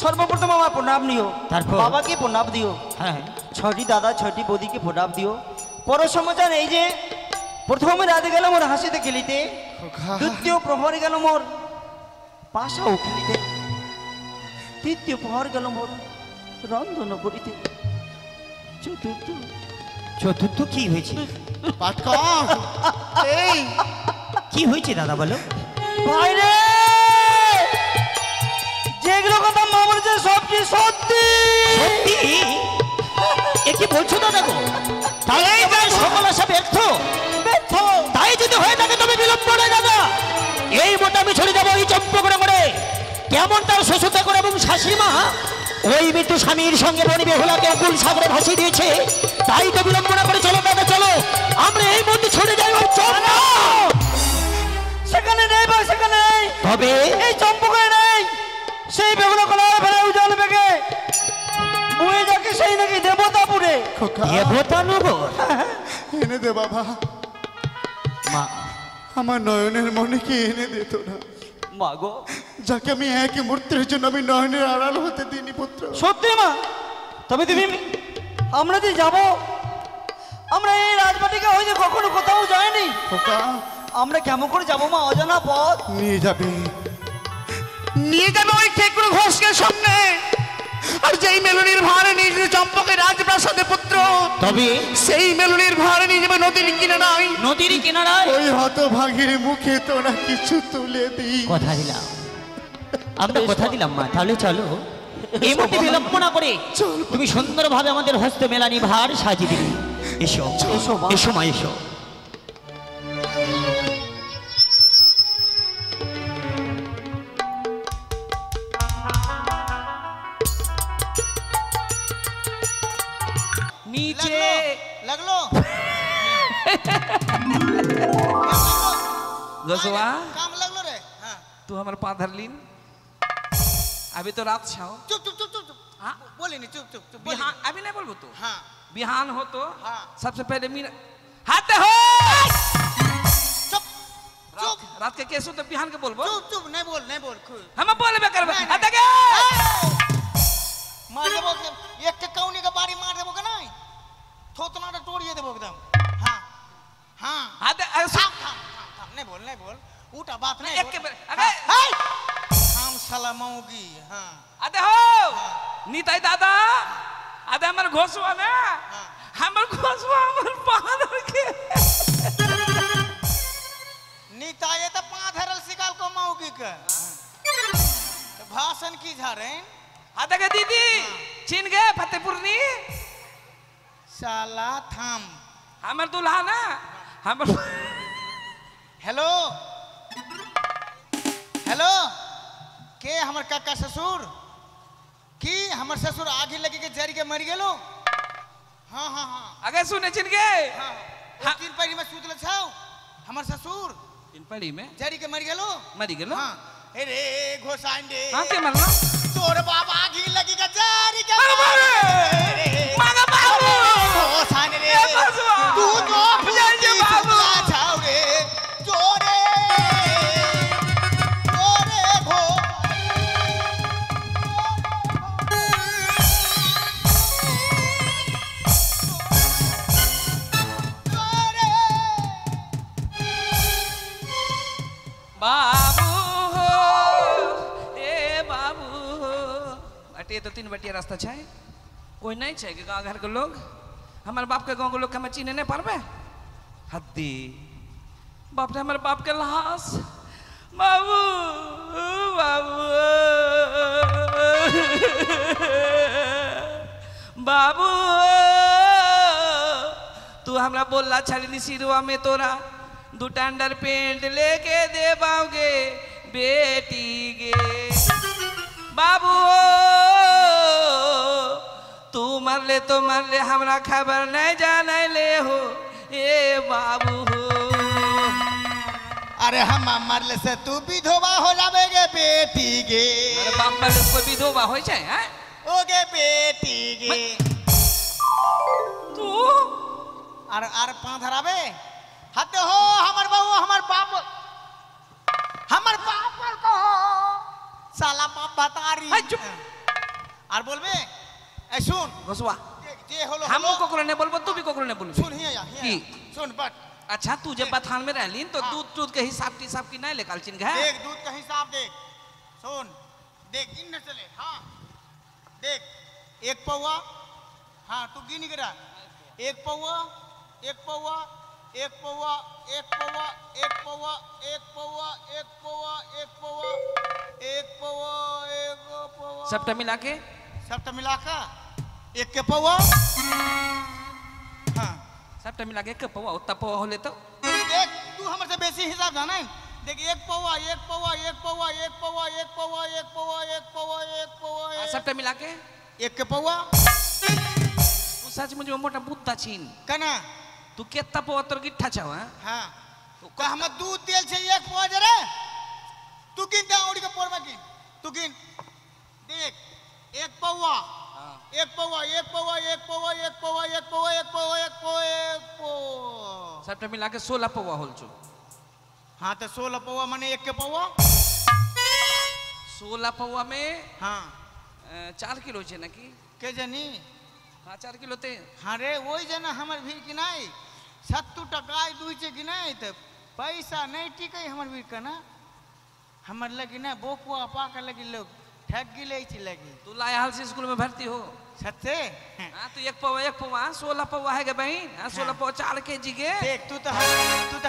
সর্বপ্রথম আমার প্রণাম নিও, তারপর বাবাকে প্রণাম দিও, হ্যাঁ 6টি দাদা 6টি বৌদিকে প্রণাম দিও। পর সমাচার এই যে, প্রথমে রাত গেল মোর হাসিতে খেলিতে, দ্বিতীয় প্রহর গেল মোর পাশা উঠিতে, তৃতীয় প্রহর গেল মোর রন্ধন করিতে, চতুর্থ কি হয়েছে? এই কি হয়েছে দাদা বলো? ভাইরে, যেগুলো কথা মা বলেছে সব কি সত্যি? সত্যি? এ কি বলছো দাদা গো? তাহলে সকল আশা ব্যর্থ। তাই যদি হয়ে থাকে তবে বিলম্ব নয় দাদা, এই মতো আমি ছড়ে যাবো এই চম্পকনগরে। কেমন তার শ্বশুরতা করে এবং শাশুড়িমা ওই মৃত্যু স্বামীর সঙ্গে বনি বেহুলাকে অকুল সাগরে ভাসিয়ে দিয়েছে। তাই তো বিলম্ব না করে চলো দাদা, চলো আমরা এই মধ্যে ছড়ে যাই ওই চম্পা। সেখানে নেই ভাই, সেখানে নেই, তবে এই চম্পকে নেই, সেই বেগুলো কলার ফেলে উজাল বেগে বয়ে যাকে সেই নাকি দেবতাপুরে। দেবতানগর এনে দে বাবা, মা, আমার নয়নের মনেকে এনে দে তোরা। মা গো, যাকে আমি এক মুহূর্তের জন্য আমি নয়নের আড়াল হতে দিইনি পুত্র। সত্যি মা? তবে তুমি, আমরা যে যাব, আমরা এই রাজবাটিকা হইতে কখনো কোথাও যাইনি, আমরা কেমন করে যাবো মা? অজানা পথ। নিয়ে যাবে ওই ঠেকুর ঘোষকে সামনে, আর যেই মেলুনির ভারে নিয়ে যাবে চম্পকের রাজপ্রাসাদে পুত্র, তবে সেই মেলুনির ভারে নিয়ে যাবে নদীর কিনারায়। নদীর কিনারায় ওই হতভাগীর মুখে তোরা কিছু তুলে দিই। কথা দিলাম, আমরা কথা দিলাম মা। তাহলে চলো, এই মুহূর্তে বিলম্ব না করে তুমি সুন্দরভাবে আমাদের হস্ত মেলানি ভার সাজিয়ে দিবি। এসো এসো এসো মা, এসো। नीचे लगलो गोसवा काम लगलो रे। हाँ तू हमारे पा धर लीन। अभी तो रात छाओ। चुप चुप चुप चुप चुप। हाँ? बोले नहीं, चुप चुप चुप बिहान अभी नहीं बोलबो तू। हाँ बिहान हो तो हाँ। सबसे पहले मीना हाथ हो। चुप चुप रात के केसो तो बिहान के बोलबो। चुप चुप नहीं बोल हम बोले बे करबे। नहीं, हाथ के मार देबो एक के कौनी का बाड़ी मार देबो के नहीं, थोतना तो तोड़िए देबो एकदम। हाँ हाँ हाथ थाम थाम थाम नहीं बोल उठा बात नहीं एक के बोल। अबे हाय हम साला मौगी। हाँ आते हो नीताई दादा आते हमर घोसवा ना हमर घोसवा हमर पादर के नीता ये तो पाँच हरल सिकाल को मौगी का भाषण की झारे। आते के दीदी छीन गए फतेहपुरनी साला थाम हमर दुल्हा ना हमर हेलो हेलो हमार काका ससुर की हमार ससुर आगे लगे के जरी के मर गेलो। हाँ हाँ हाँ आगे सुने चिन के हाँ हाँ। तीन पैरी में सूतल छाओ हमार ससुर तीन पड़ी में जरी के मर गेलो। मरी गेलो। हाँ अरे घोसाइन दे हाँ के मरना तोर बाबा आगे लगी के जरी के मागा बाबू घोसाइन रे बसवा तू तो जय जय बाबू छाओ रे जोरे जोरे घो बाबू हो ए बाबू हो अटे तो तीन बटिया रास्ता छै कोई नहीं छै कि गांव घर के लोग हमारे बाप के गांव के लोग के हम चिन्ह नहीं पारबे हद्दी बाप रे हमारे बाप के लाश बाबू बाबू बाबू तू हमरा बोलला छली सिरवा में तोरा दूटा अंडर पेंट लेके दे बाओगे बेटी गे बाबू तू मरले तो मरले हमरा खबर नहीं जाने ले हो ए बाबू हो अरे हम मरले से तू विधवा हो जाबेगे बेटी गे अरे बाप मरले कोई विधवा होय छै हैं ओगे बेटी गे तू अरे पांच धराबे हद हो हमर बहू हमर बाप को साला बाप बतारी हाय चुप और बोलबे ए सुन घसवा जे होलो हम कोकरो ने बोलबो तू भी कोकरो ने बोलबी सुन हिया की सुन बट अच्छा तू जब बथान में रहलीन तो दूध दूध के हिसाब की नहीं लेकाल चिन घे देख दूध का हिसाब देख सुन देख गिन न चले हाँ देख एक पौवा हाँ तू गिन गिरा एक पौवा एक पौवा एक पौवा एक पौवा एक पौवा एक पौवा एक पौवा एक पौवा एक पौवा एक पौवा सबटा मिला के एक के पौवा हाँ सबटा मिला के पौवा उतना पौवा होले तो देख तू हमसे बेसी हिसाब जाना है देख एक पौवा एक पौवा एक पौवा एक पौवा एक पौवा एक पौवा एक पौवा एक पौवा सबटा मिला के एक के पौवा तू सच मुझे मोटा बुद्धा छीन कना तू केत्ता पौवा तोर गिट्ठा छाव हैं हाँ तो हम दूध तेल से एक पौवा जरे तू गिन दे औड़ी के पोर में गिन तू गिन देख एक पौवा एक पौवा एक पौवा एक पौवा एक पौवा एक पौवा एक पौवा एक पौवा एक पौवा सबटा मिला के 16 पौवा होल छो हाँ तो 16 पौवा माने एक के पौवा 16 पौवा में हाँ 4 किलो छे ना की के जनी हाँ 4 किलो ते हाँ रे वही जना हमर भीड़ की नहीं 70 टका दुई छे कि नहीं तो पैसा नहीं टिके हमर भीड़ का ना हमर लगी ना बोपुआ पाका लगी लोग ठग गिले छी लगी तू लाया हाल से स्कूल में भर्ती हो सच्चे हाँ तो एक पौवा 16 पौवा है गे बहन हाँ 16 पौवा 4 केजी गे देख तू तो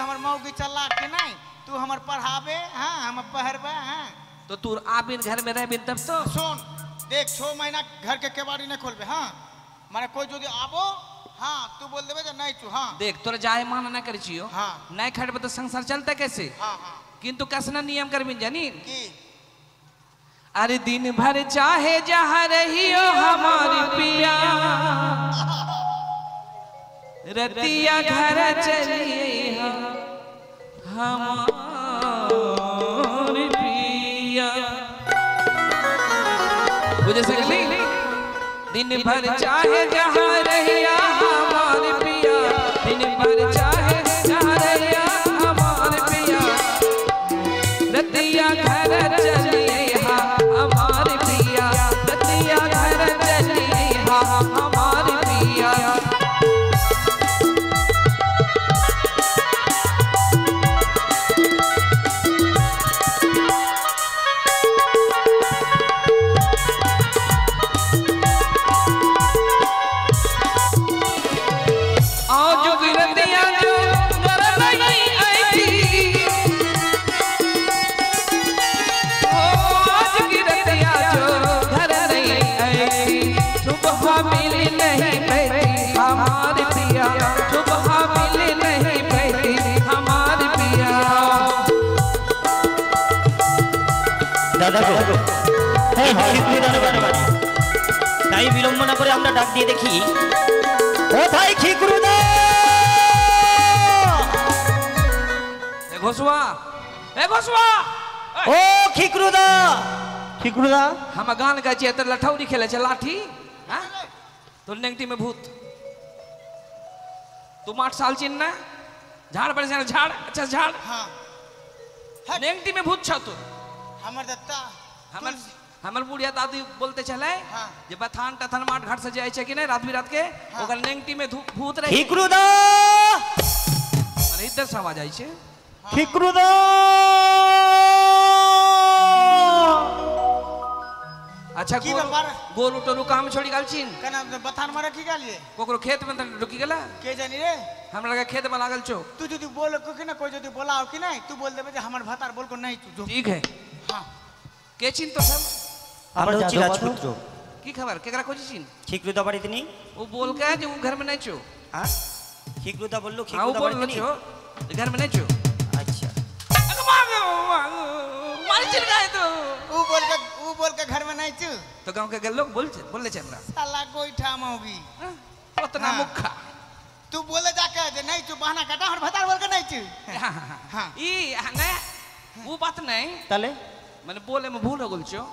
हमर मौगी चला के नहीं तू हमर पढ़ावे हाँ हम पहरबे हाँ तो तू आबिन घर में रहबिन तब तो सुन देख 6 महीना घर के केवाड़ी नहीं खोलबे हाँ माने कोई जो आबो हाँ तू बोल देबे जे नहीं तू हाँ देख तोरे जाए माना ना कर छियो हाँ नहीं खड़बे तो संसार चलता कैसे हाँ हाँ किंतु कैसना नियम करबिन जानी की अरे दिन भर चाहे जहाँ रहियो हमारी पिया रतिया घर चलिए हमारी पिया बुझे सकली दिन भर चाहे जहाँ रहिया हमारी पिया दिन भर चाहे जहाँ रहिया हमारी पिया रतिया घर चलिए हमारी पिया रतिया घर चलिए हमारी पिया दादा को খিকরুদার বাড়ি। তাই বিলম্ব না করে আমরা ডাক দিয়ে দেখি কোথায় খিকরুদা। ঘোষুয়া এ ঘোষুয়া ও খিকরুদা। খিকরুদা हम गान गाइए तो लठौरी खेले छे लाठी हाँ तो नेगटी में भूत तुम 8 साल चिन्ह ना झाड़ पर से झाड़ अच्छा झाड़ हाँ नेगटी में भूत छ तू हमर दत्ता हमर हमर बुढ़िया दादी बोलते चले हाँ। जे बथान टथन माट घाट से जाए छे कि नहीं रात बिरात के ओकर नेगटी में भूत रहे খিকরুদা। माने इधर से आवाज आई छे খিকরুদা अच्छा की ब्यापार? गोरु टोरु काम छोड़ी गाल चिन कना बथान मारे की गालिए कोकरो खेत में त ढुकी गेला के जानी रे हमरा लगा खेत में लागल छो तू যদি बोल को कि ना कोई যদি बोलाओ कि नहीं तू बोल देबे जे हमर भातार बोल को नहीं तू ठीक है हां के चिन तो सब আমরা হচ্ছি রাজপুত্র। की खबर केकरा खोजी चिन খিকরুদা বাড়িতে নেই। वो बोल के जो घर में नहीं छो হ্যাঁ খিকরুদা বললো हाँ वो খিকরুদা बोल বাড়িতে নেই। छो घर में नहीं छो আচ্ছা मार चिल गए तो ऊ बोल के घर में नहीं तू तो गांव के लोग बोलले चल रहा साला गोईठा मौगी उतना हाँ। मुखा तू बोले जाके जे नहीं तू बहाना काटा हमर भातार बोल के नहीं तू हाँ। ई नहीं वो बात नहीं তাহলে मैंने बोले में भूल हो गल छो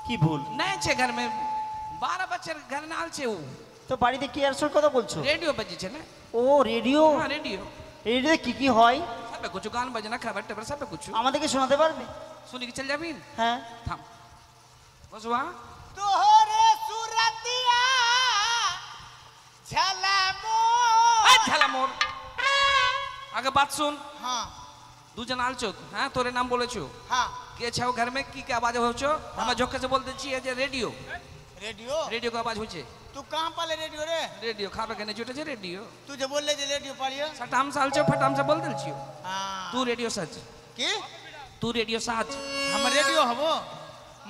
কি ভুল? नहीं छे घर में 12 बच्चे घर नाल छे वो তো বাড়িতে কি আর কথা বলছো? रेडियो बजी छे ना ও রেডিও। हाँ रेडियो রেডিওতে কি কি হয় सब कुछ गान बजना खबर टबर सब कुछ আমাদেরকে শোনাতে পারবে? सुनी के चल जाबी হ্যাঁ थाम बसवा तोहरे सुरतिया झलमो झला मोर आगे बात सुन हाँ दू जन आल छो हाँ तोरे नाम बोले छो हाँ के छो घर में की आवाज हो छो हम झोके से बोल दे छी जे रेडियो रेडियो रेडियो का आवाज हो छे तू कहाँ पाले रेडियो रे रेडियो खाबे के नहीं जुटे छे रेडियो तू जो बोल ले जे रेडियो पालियो सटाम साल छो फटाम से बोल दिल छियो हाँ तू रेडियो सच की तू रेडियो साच हम रेडियो हबो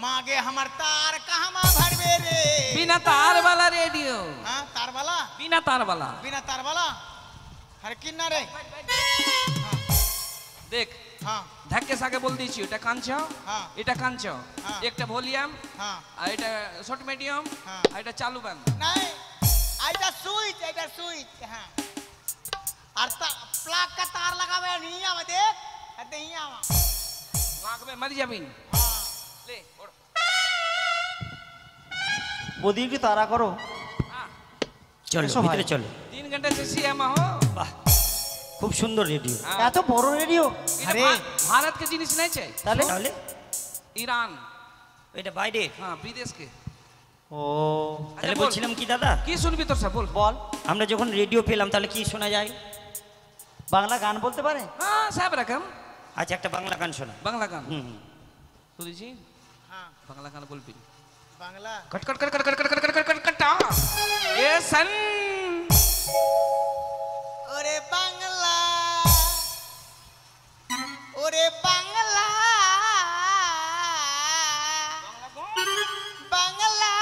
मागे हमर तार कहाँ मा भरबे रे बिना तार वाला रेडियो हाँ तार वाला बिना तार वाला बिना तार वाला हर किन्ना रे देख हाँ धक्के साके बोल दी छियो এটা কান চাও हाँ এটা কান চাও हाँ। একটা ভলিউম हाँ আর এটা শর্ট মিডিয়াম हाँ। আর এটা চালু বান नहीं आइटा सुइच हाँ और प्लग का तार लगावे नहीं आवे देख अते ही आवा नाक में मर जाबिन हाँ ले ओढ़ বদি কি তারা করো। हाँ চলো এসো ভাই। ভিতরে চলো। 3 घंटे से सीएम हो বাহ খুব সুন্দর রেডিও। हाँ। এত বড় রেডিও। अरे भारत के जिनिस नहीं चाहिए তাহলে তাহলে ईरान এটা বাইরে। हाँ विदेश के ও তাহলে বল। বলছিলাম কি দাদা की सुनबी तो सब बोल বল আমরা যখন রেডিও পেলাম তাহলে কি শোনা যায়? বাংলা গান বলতে পারে? हाँ सब रकम আচ্ছা একটা বাংলা গান শোনা। बांग्ला गान হুম सुनी जी हाँ बांग्ला गान बोल P Bangla cut cut cut cut cut cut cut cut cut कटा ये सन ओरे बांग्ला ओरे बांग्ला बांग्ला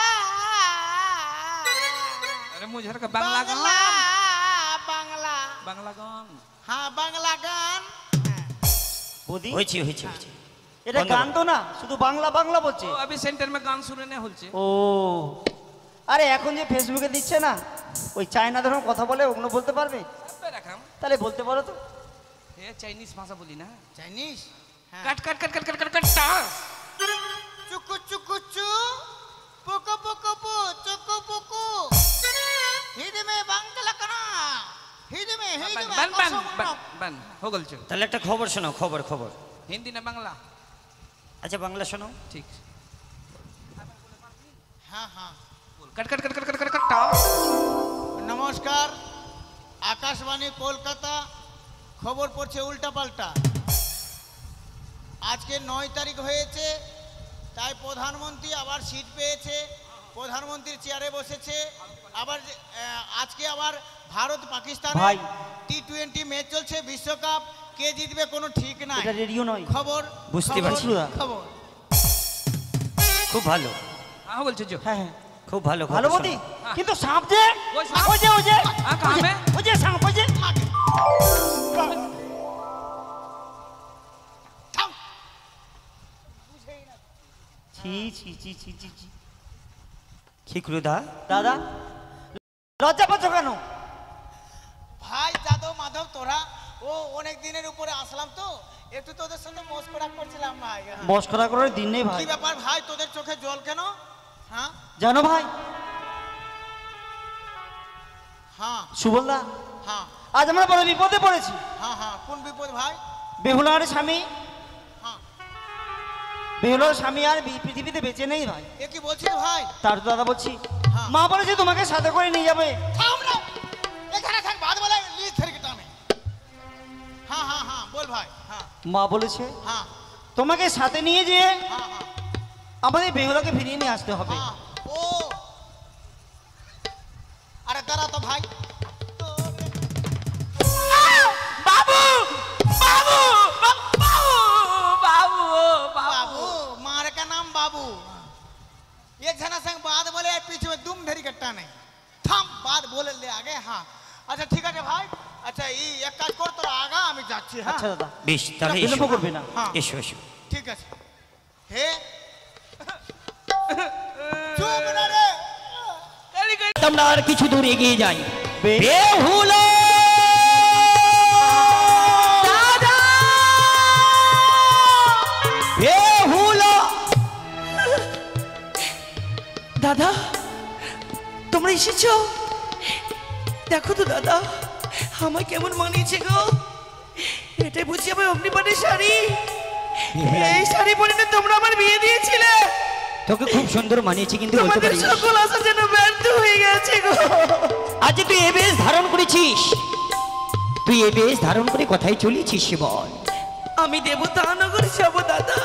अरे मुझे का बांग्ला गान बांग्ला बांग्ला गान हाँ बांग्ला गान বদি হয়েছে হয়েছে হয়েছে। এটা বন্ধ গান কর। তো না শুধু বাংলা বাংলা বলছে। तो अभी सेंटर में गान सुने नहीं होल छे ও আরে এখন যে ফেসবুকে দিচ্ছে না ওই চায়না ধরুন কথা বলে ওগুলো বলতে পারবে? सब रकम তাহলে বলতে পারো তো। ये चाइनीज भाषा बोली ना चाइनीज हाँ। Cut cut cut cut cut cut कटा चुकु चुकु चु पुकु पुकु पु चुकु पुकु हिद में बांग्ला कना हिद में बन बन बन बन हो गल छे তাহলে একটা খবর শোনাও খবর খবর। हिंदी ना बांग्ला আচ্ছা বাংলা শোনাও। ठीक हाँ हाँ cut cut cut cut cut cut कटा नमस्कार आकाशवाणी कोलकाता खबर पड़ছে উল্টা পাল্টা আজকে 9 তারিখ হয়েছে তাই প্রধানমন্ত্রী আবার সিট পেয়েছে প্রধানমন্ত্রীর চেয়ারে বসেছে আবার আজকে আবার ভারত পাকিস্তান ভাই। টি20 ম্যাচ চলছে বিশ্বকাপ কে জিতবে কোনো ঠিক নাই এটা রেডিও নয়। খবর বুঝতে খবর, পারছি। খবর খুব ভালো हाँ हो गल छे जो হ্যাঁ হ্যাঁ খুব ভালো ভালো খবর বদি শোনাও। কিন্তু সাপ যে ওই সাপ? ওই যে ওই যে हाँ कहाँ में ওই যে সাপ ওই যে ছি ছি ছি ছি ছি ছি। কি ক্রুদা দাদা, লজ্জা পাচ্ছ কেন? ভাই যাদব মাধব তোরা ও অনেক দিনের উপরে আসলাম তো একটু তোদের সঙ্গে মস্করা করছিলাম ভাই। মস্করা করার দিন নেই ভাই। কি ব্যাপার ভাই তোদের চোখে জল কেন? হ্যাঁ জানো ভাই হ্যাঁ সুবলদা, হ্যাঁ আজ আমরা বড় বিপদে পড়েছি। হ্যাঁ হ্যাঁ কোন বিপদ ভাই? বেহুলার স্বামী, হ্যাঁ বেহুলার স্বামী আর পৃথিবীতে বেঁচে নেই ভাই। এ কি বলছিস ভাই? তার তো দাদা বলছি, হ্যাঁ। মা বলেছে তোমাকে সাথে করে নিয়ে যাবে। থাম রে, এখানে থাক, বাদ বলে লিজ ধরে টানে। হ্যাঁ হ্যাঁ হ্যাঁ বল ভাই। হ্যাঁ মা বলেছে হ্যাঁ তোমাকে সাথে নিয়ে যেয়ে হ্যাঁ হ্যাঁ আমাদের বেহুলাকে ফিরিয়ে নিয়ে আসতে হবে। হ্যাঁ। ও আরে দাঁড়া তো ভাই। বাবু বাবু বাবু বাবু बाबू मारे का नाम बाबू। एक जना संग बात बोले पीछे में दुम धरी कट्टा नहीं थम बात बोले ले आगे। हाँ अच्छा ठीक है भाई। अच्छा ये एक काज कर তোরা আগা আমি যাচ্ছি। হ্যাঁ আচ্ছা দাদা, বেশ তাহলে বিলম্ব করবে না। হ্যাঁ এসো এসো। ঠিক আছে। হে চুপ না রে। আমরা আর কিছু দূর এগিয়ে যাই। বেহুলা দাদা, বেহুলা দাদা তোমরা এসেছো? দেখো তো দাদা আমায় কেমন মানিয়েছে গো। এটাই বুঝি আমার অগ্নিপানের শাড়ি। এই শাড়ি পরে না তোমরা আমার বিয়ে দিয়েছিলে। তোকে খুব সুন্দর মানিয়েছে, কিন্তু বলতে তোমাদের পারিস সকল আশা যেন ব্যর্থ হয়ে গেছে গো। আজ তুই এ বেশ ধারণ করেছিস, তুই এ বেশ ধারণ করে কোথায় চলেছিস বল? আমি দেবতা নগরে যাবো দাদা।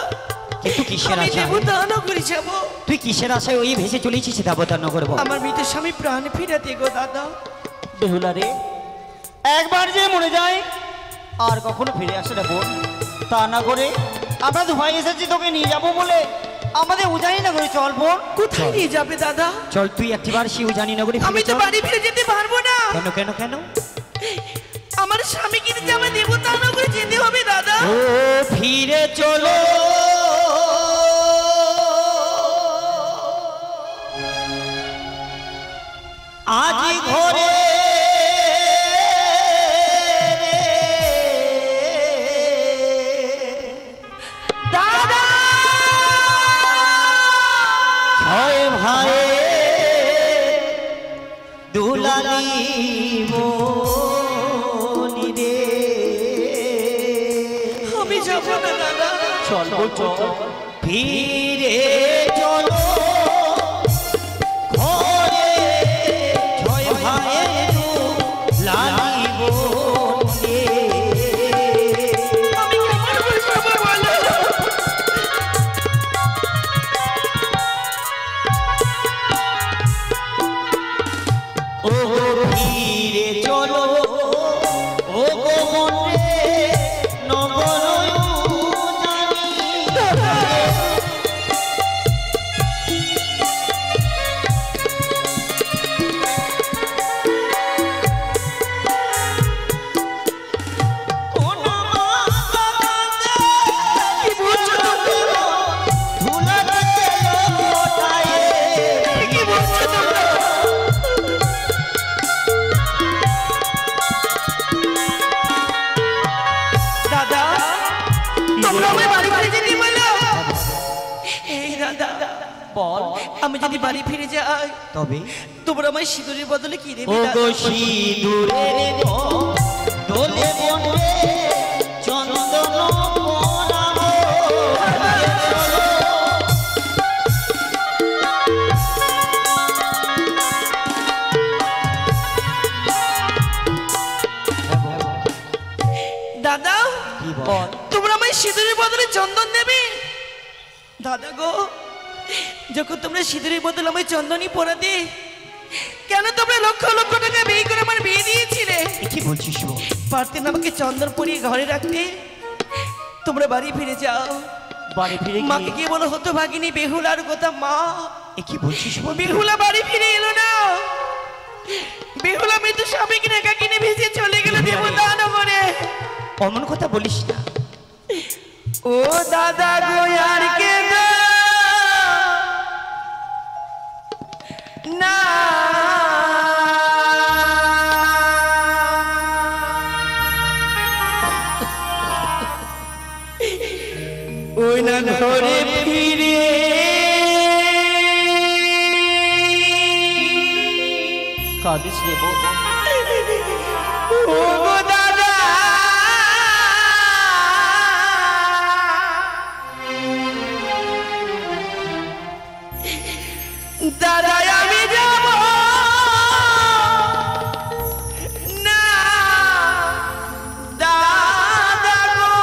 কিন্তু কিসের আমি আশায়? দেবতা নগরে যাবো। তুই কিসের আশায় ওই ভেসে চলেছিস দেবতার নগর বল? আমার মৃত স্বামী প্রাণ ফিরাতে গো দাদা। বেহুলা রে, একবার যে মরে যায় আর কখনো ফিরে আসে না বোন। তা না করে আমরা দুভাই এসেছি তোকে নিয়ে যাবো বলে আমাদের উজানি নগরে। চল বোন। কোথায় নিয়ে যাবে দাদা? চল তুই একটিবার সেই উজানি নগরে আমি ফিরে তো চল। বাড়ি ফিরে যেতে পারবো না। কেন কেন কেন? আমার স্বামী কিন্তু আমার দেবতা নগরে যেতে হবে দাদা। ও ফিরে চলো আজ ঘরে দাদা ছয় ভাই দুলালি মনি রে। আমি যাবো না দাদা। চল চল ফিরে চলো ঘরে, ছয় ভাইয়ের দুলালি মনি রে। আমি কেমন করে যাবো বলো? ও ফিরে চলো ও গো মনে নগর দাদা তোমরা আমায় বাড়ি ফিরে যেতে বলো। এই দাদা বল আমি যদি বাড়ি ফিরে যাই তবে তোমরা আমায় সিঁদুরের বদলে কি দেবে ও দাদা? গো সিঁদুরের দোলে বনে চন্দন পরাবো। দাদা কি বল? তোমরা আমায় সিঁদুরের বদলে চন্দন দেবে? দাদা গো যখন তোমরা সিঁদুরের বদলে আমায় চন্দনই পরাতে, কেন তোমরা লক্ষ লক্ষ টাকা ব্যয় করে আমার বিয়ে দিয়েছিলে? কি বলছিস বল? পারতেন আমাকে চন্দন পরিয়ে ঘরে রাখতে। তোমরা বাড়ি ফিরে যাও। বাড়ি ফিরে মাকে গিয়ে গিয়ে বলো হতো ভাগিনী বেহুলার কথা। মা কি বলছিস বল? বেহুলা বাড়ি ফিরে এলো না। বেহুলা মৃত্যু স্বামীকে একা কিনে ভেসে চলে গেল দেবতা নগরে। অমন কথা বলিস না। ও দাদা গো আর কে গো না ওই না ঘরে ফিরে কাঁদিস রে বোন। ও গো দাদা দাদা আমি যাব না দাদা গো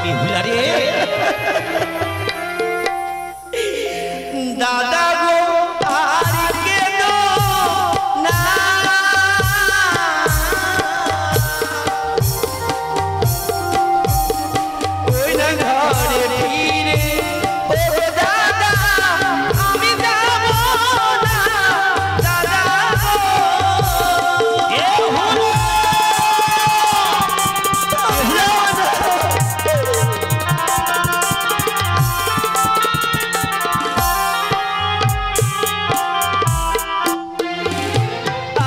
বেহুলা রে দাদা গো আর কেঁদো না ওই না ঘরে ফিরে ও গো দাদা আমি যাব না দাদা গো এ হলো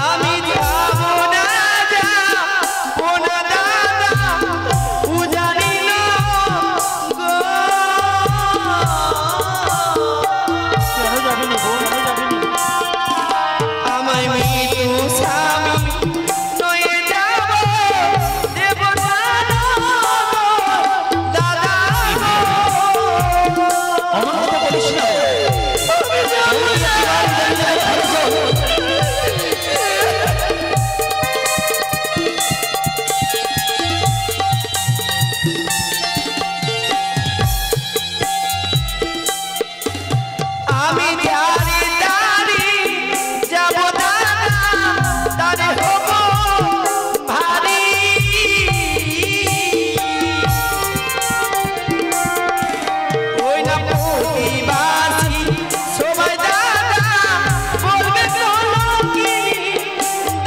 আমি যাব না যাব না দাদা উজানি না গো কেন যাবি না বোন, কেন যাবি না? আমায় মৃত্যু স্বামী নয়ে যাব দেব না দাদা অমন কথা বলিস না। আমি জানি জানি যাব দাদা তারে হব ভারী ওই না প্রতিবাসী সবাই দাদা বলবে চলো কি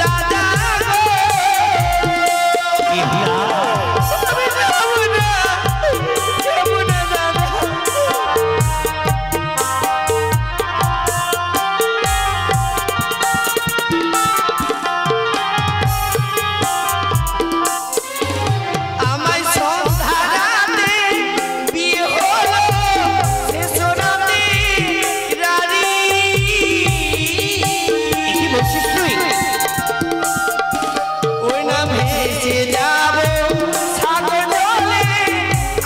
দাদা গো বেহুলা আমি যাব না দাদা আমায় সন্ধ্যা রাতে বিয়ে হলো শেষ রাতে রানী এ কি বলছিস তুই? ওই না ভেসে যাব সাগর জলে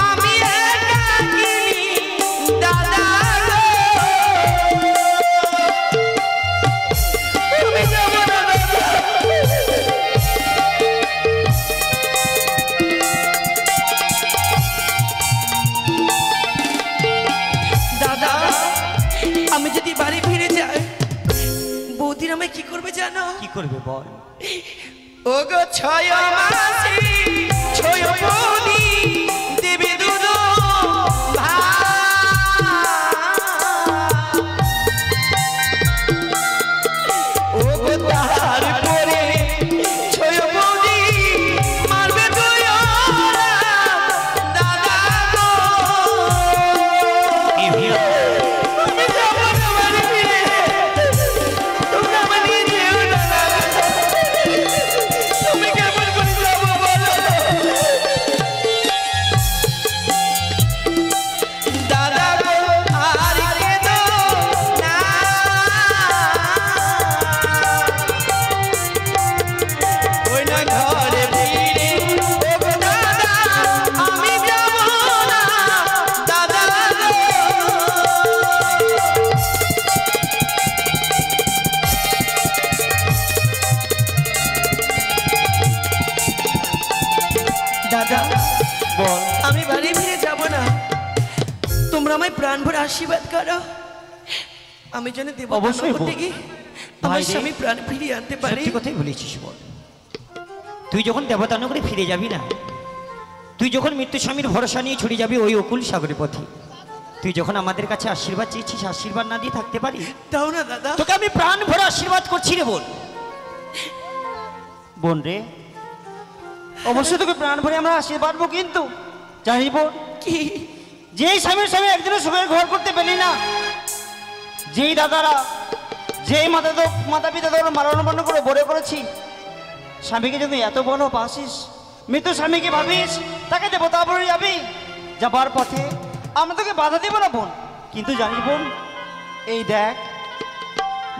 আমি একাকিনী দাদা গো আমি যাব না দাদা দাদা আমি যদি বাড়ি ফিরে যাই বৌদির আমায় কি করবে জানো কি করবে বল? ও গো ছয় মাসি ছয় বৌদি দেবে দুধ ও গো তারপরে ছয় বৌদি মারবে দুই দাদা গো বেহুলা আমি যাব না বাড়ি ফিরে তোমরা আমার নিয়ে যেও না দাদা তুমি কেমন করে যাবো বলো দাদা গো আর কেঁদো না ওই না ঘরে ফিরে ও গো দাদা আমি যাব না দাদা গো দাদা বল। আমি বাড়ি ফিরে যাব না তোমরা আমায় প্রাণ ভরে আশীর্বাদ করো আমি যেন দেব অবশ্যই করতে বল। গিয়ে ভাই আমার রে, স্বামী প্রাণ ফিরিয়ে আনতে পারে সত্যি কথাই বলেছিস বল। তুই যখন দেবতানগরে ফিরে যাবি না, তুই যখন মৃত্যু স্বামীর ভরসা নিয়ে ছুটে যাবি ওই অকুল সাগরের পথে, তুই যখন আমাদের কাছে আশীর্বাদ চেয়েছিস, আশীর্বাদ না দিয়ে থাকতে পারি? তাও না দাদা তোকে আমি প্রাণ ভরে আশীর্বাদ করছি রে বোন। বোন রে, অবশ্যই তোকে প্রাণ ভরে আমরা আশীর্বাদ দেবো, কিন্তু জানিস বোন, কি যেই স্বামীর স্বামী একদিনের সুখের ঘর করতে পেলি না, যেই দাদারা যেই মাতা পিতা তোর মারণ পালন করে বড় করেছি, স্বামীকে যদি এত বড় বাসিস, মৃত স্বামীকে ভাবিস তাকে দেবতা বলে যাবি, যাবার পথে আমরা তোকে বাধা দেব না বোন। কিন্তু জানিস বোন, এই দেখ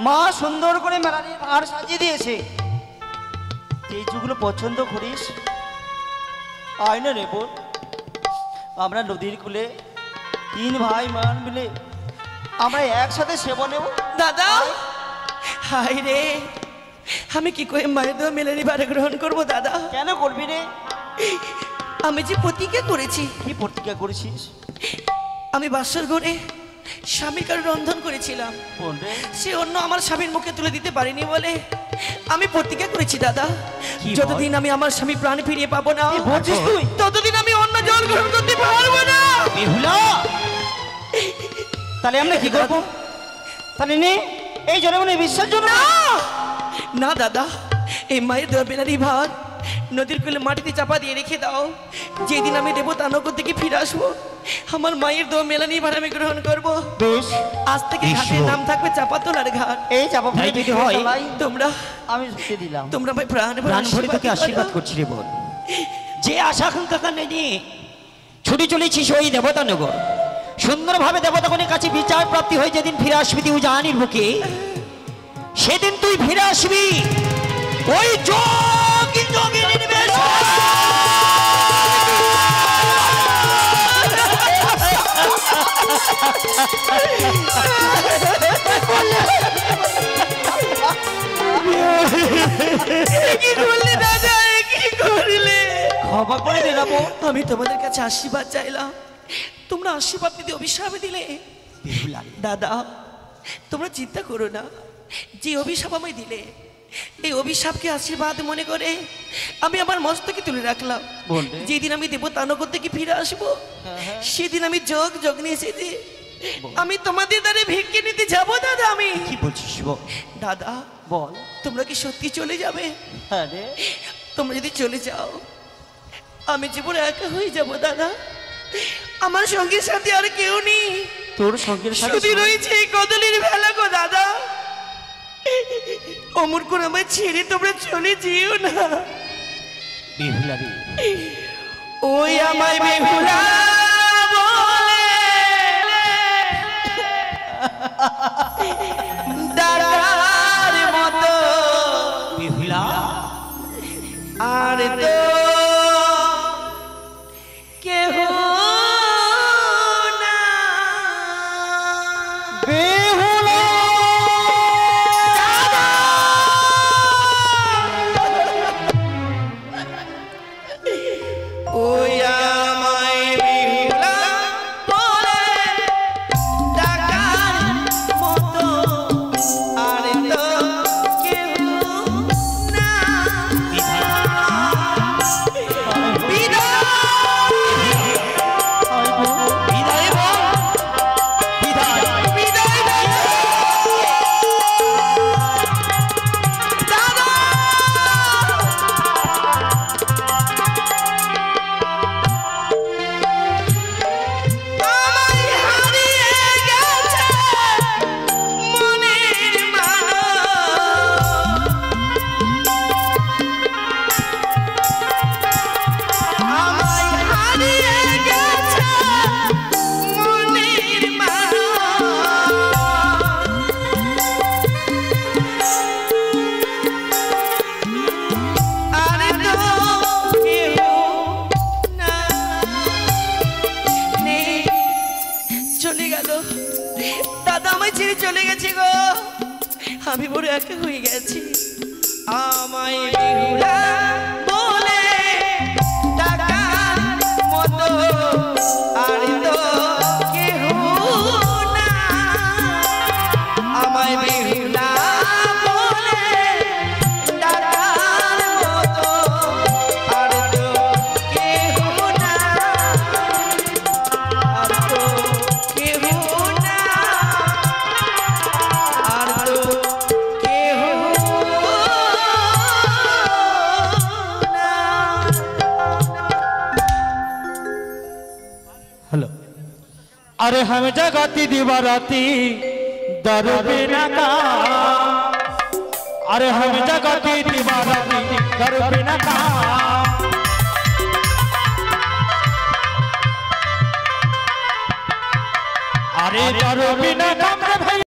মা সুন্দর করে মেলানির ভাঁড় সাজিয়ে দিয়েছে, এই যেগুলো পছন্দ করিস আয় না রে বোন, আমরা নদীর কূলে 3 ভাই মান মিলে আমরা একসাথে সেবা নেব। দাদা হাই রে, আমি কি করে মায়ের দেওয়া মেলানি ভাড়া গ্রহণ করবো দাদা? কেন করবি রে? আমি যে প্রতিজ্ঞা করেছি। কি প্রতিজ্ঞা করেছিস? আমি বাসর ঘরে স্বামীর কারো রন্ধন করেছিলাম, সে অন্য আমার স্বামীর মুখে তুলে দিতে পারিনি বলে আমি প্রতিজ্ঞা করেছি দাদা, যতদিন আমি আমার স্বামী প্রাণ ফিরিয়ে পাবো না ততদিন আমি অন্য জল গ্রহণ করতে পারবো না। তাহলে আমরা কি করবো? তাহলে নে এই জনগণের বিশ্বাস জন্য না দাদা, এই মায়ের দেওয়া বেনারি ভাত নদীর কূলে মাটিতে চাপা দিয়ে রেখে দাও, যেদিন আমি দেবতানগর থেকে ফিরে আসবো আমার মায়ের দেওয়া মেলানি ভাড়া আমি গ্রহণ করবো। বেশ, আজ থেকে ঘাটের নাম থাকবে চাপাতলার ঘাট। এই চাপা যদি হয় তোমরা আমি ঝুঁকে দিলাম, তোমরা ভাই প্রাণ ভরে তোকে আশীর্বাদ করছি রে বোন। যে আশা আকাঙ্ক্ষা নিয়ে ছুটে চলেছিস ওই দেবতানগর, সুন্দরভাবে দেবতাগণের কাছে বিচার প্রাপ্তি হয়ে যেদিন ফিরে আসবি তুই জানির বুকে, সেদিন তুই ফিরে আসবি ওই যোগিনীর বেশ। কি করলে দাদা, কি করলে? ক্ষমা করে দে না বোন। আমি তোমাদের কাছে আশীর্বাদ চাইলাম, তোমরা আশীর্বাদ দিতে অভিশাপ দিলে। দাদা তোমরা চিন্তা করো না, যে অভিশাপ আমায় দিলে এই অভিশাপকে আশীর্বাদ মনে করে আমি আমার মস্তকে তুলে রাখলাম। যেদিন আমি দেবতানগর থেকে ফিরে আসবো সেদিন আমি যোগ যোগ নিয়ে এসেছি, আমি তোমাদের দ্বারে ভিক্ষে নিতে যাবো দাদা। আমি কি বলছিস দাদা? বল, তোমরা কি সত্যি চলে যাবে? হ্যাঁ রে, তোমরা যদি চলে যাও আমি জীবনে একা হয়ে যাব দাদা, আমার সঙ্গীর সাথে আর কেউ নেই। তোর সঙ্গীর সাথে শুধু রয়েছে এই কদলির ভেলা গো দাদা, অমর করে আমায় ছেড়ে তোমরা চলে যেও না। বেহুলা রে, ওই আমায় বেহুলা বলে দাদার মতো বেহুলা আর তো কেহ না। বেহুলা ওই আমায় বেহুলা বলে ডাকার মতো আর তো কেহ না। চলে গেছে গো, আমি বড় একা হয়ে গেছি। আমায় বেহুলা বলে ডাকার মতো আর তো কেহ না। আমায় বেহুলা বলে ডাকার মতো আর তো কেহ না, আর তো কেহ না, আর তো কেহ हेलो, अरे हम जगती दीवाराती दर बिना काम, अरे हम जगती दीवाना दर बिना काम। अरे दर बिना काम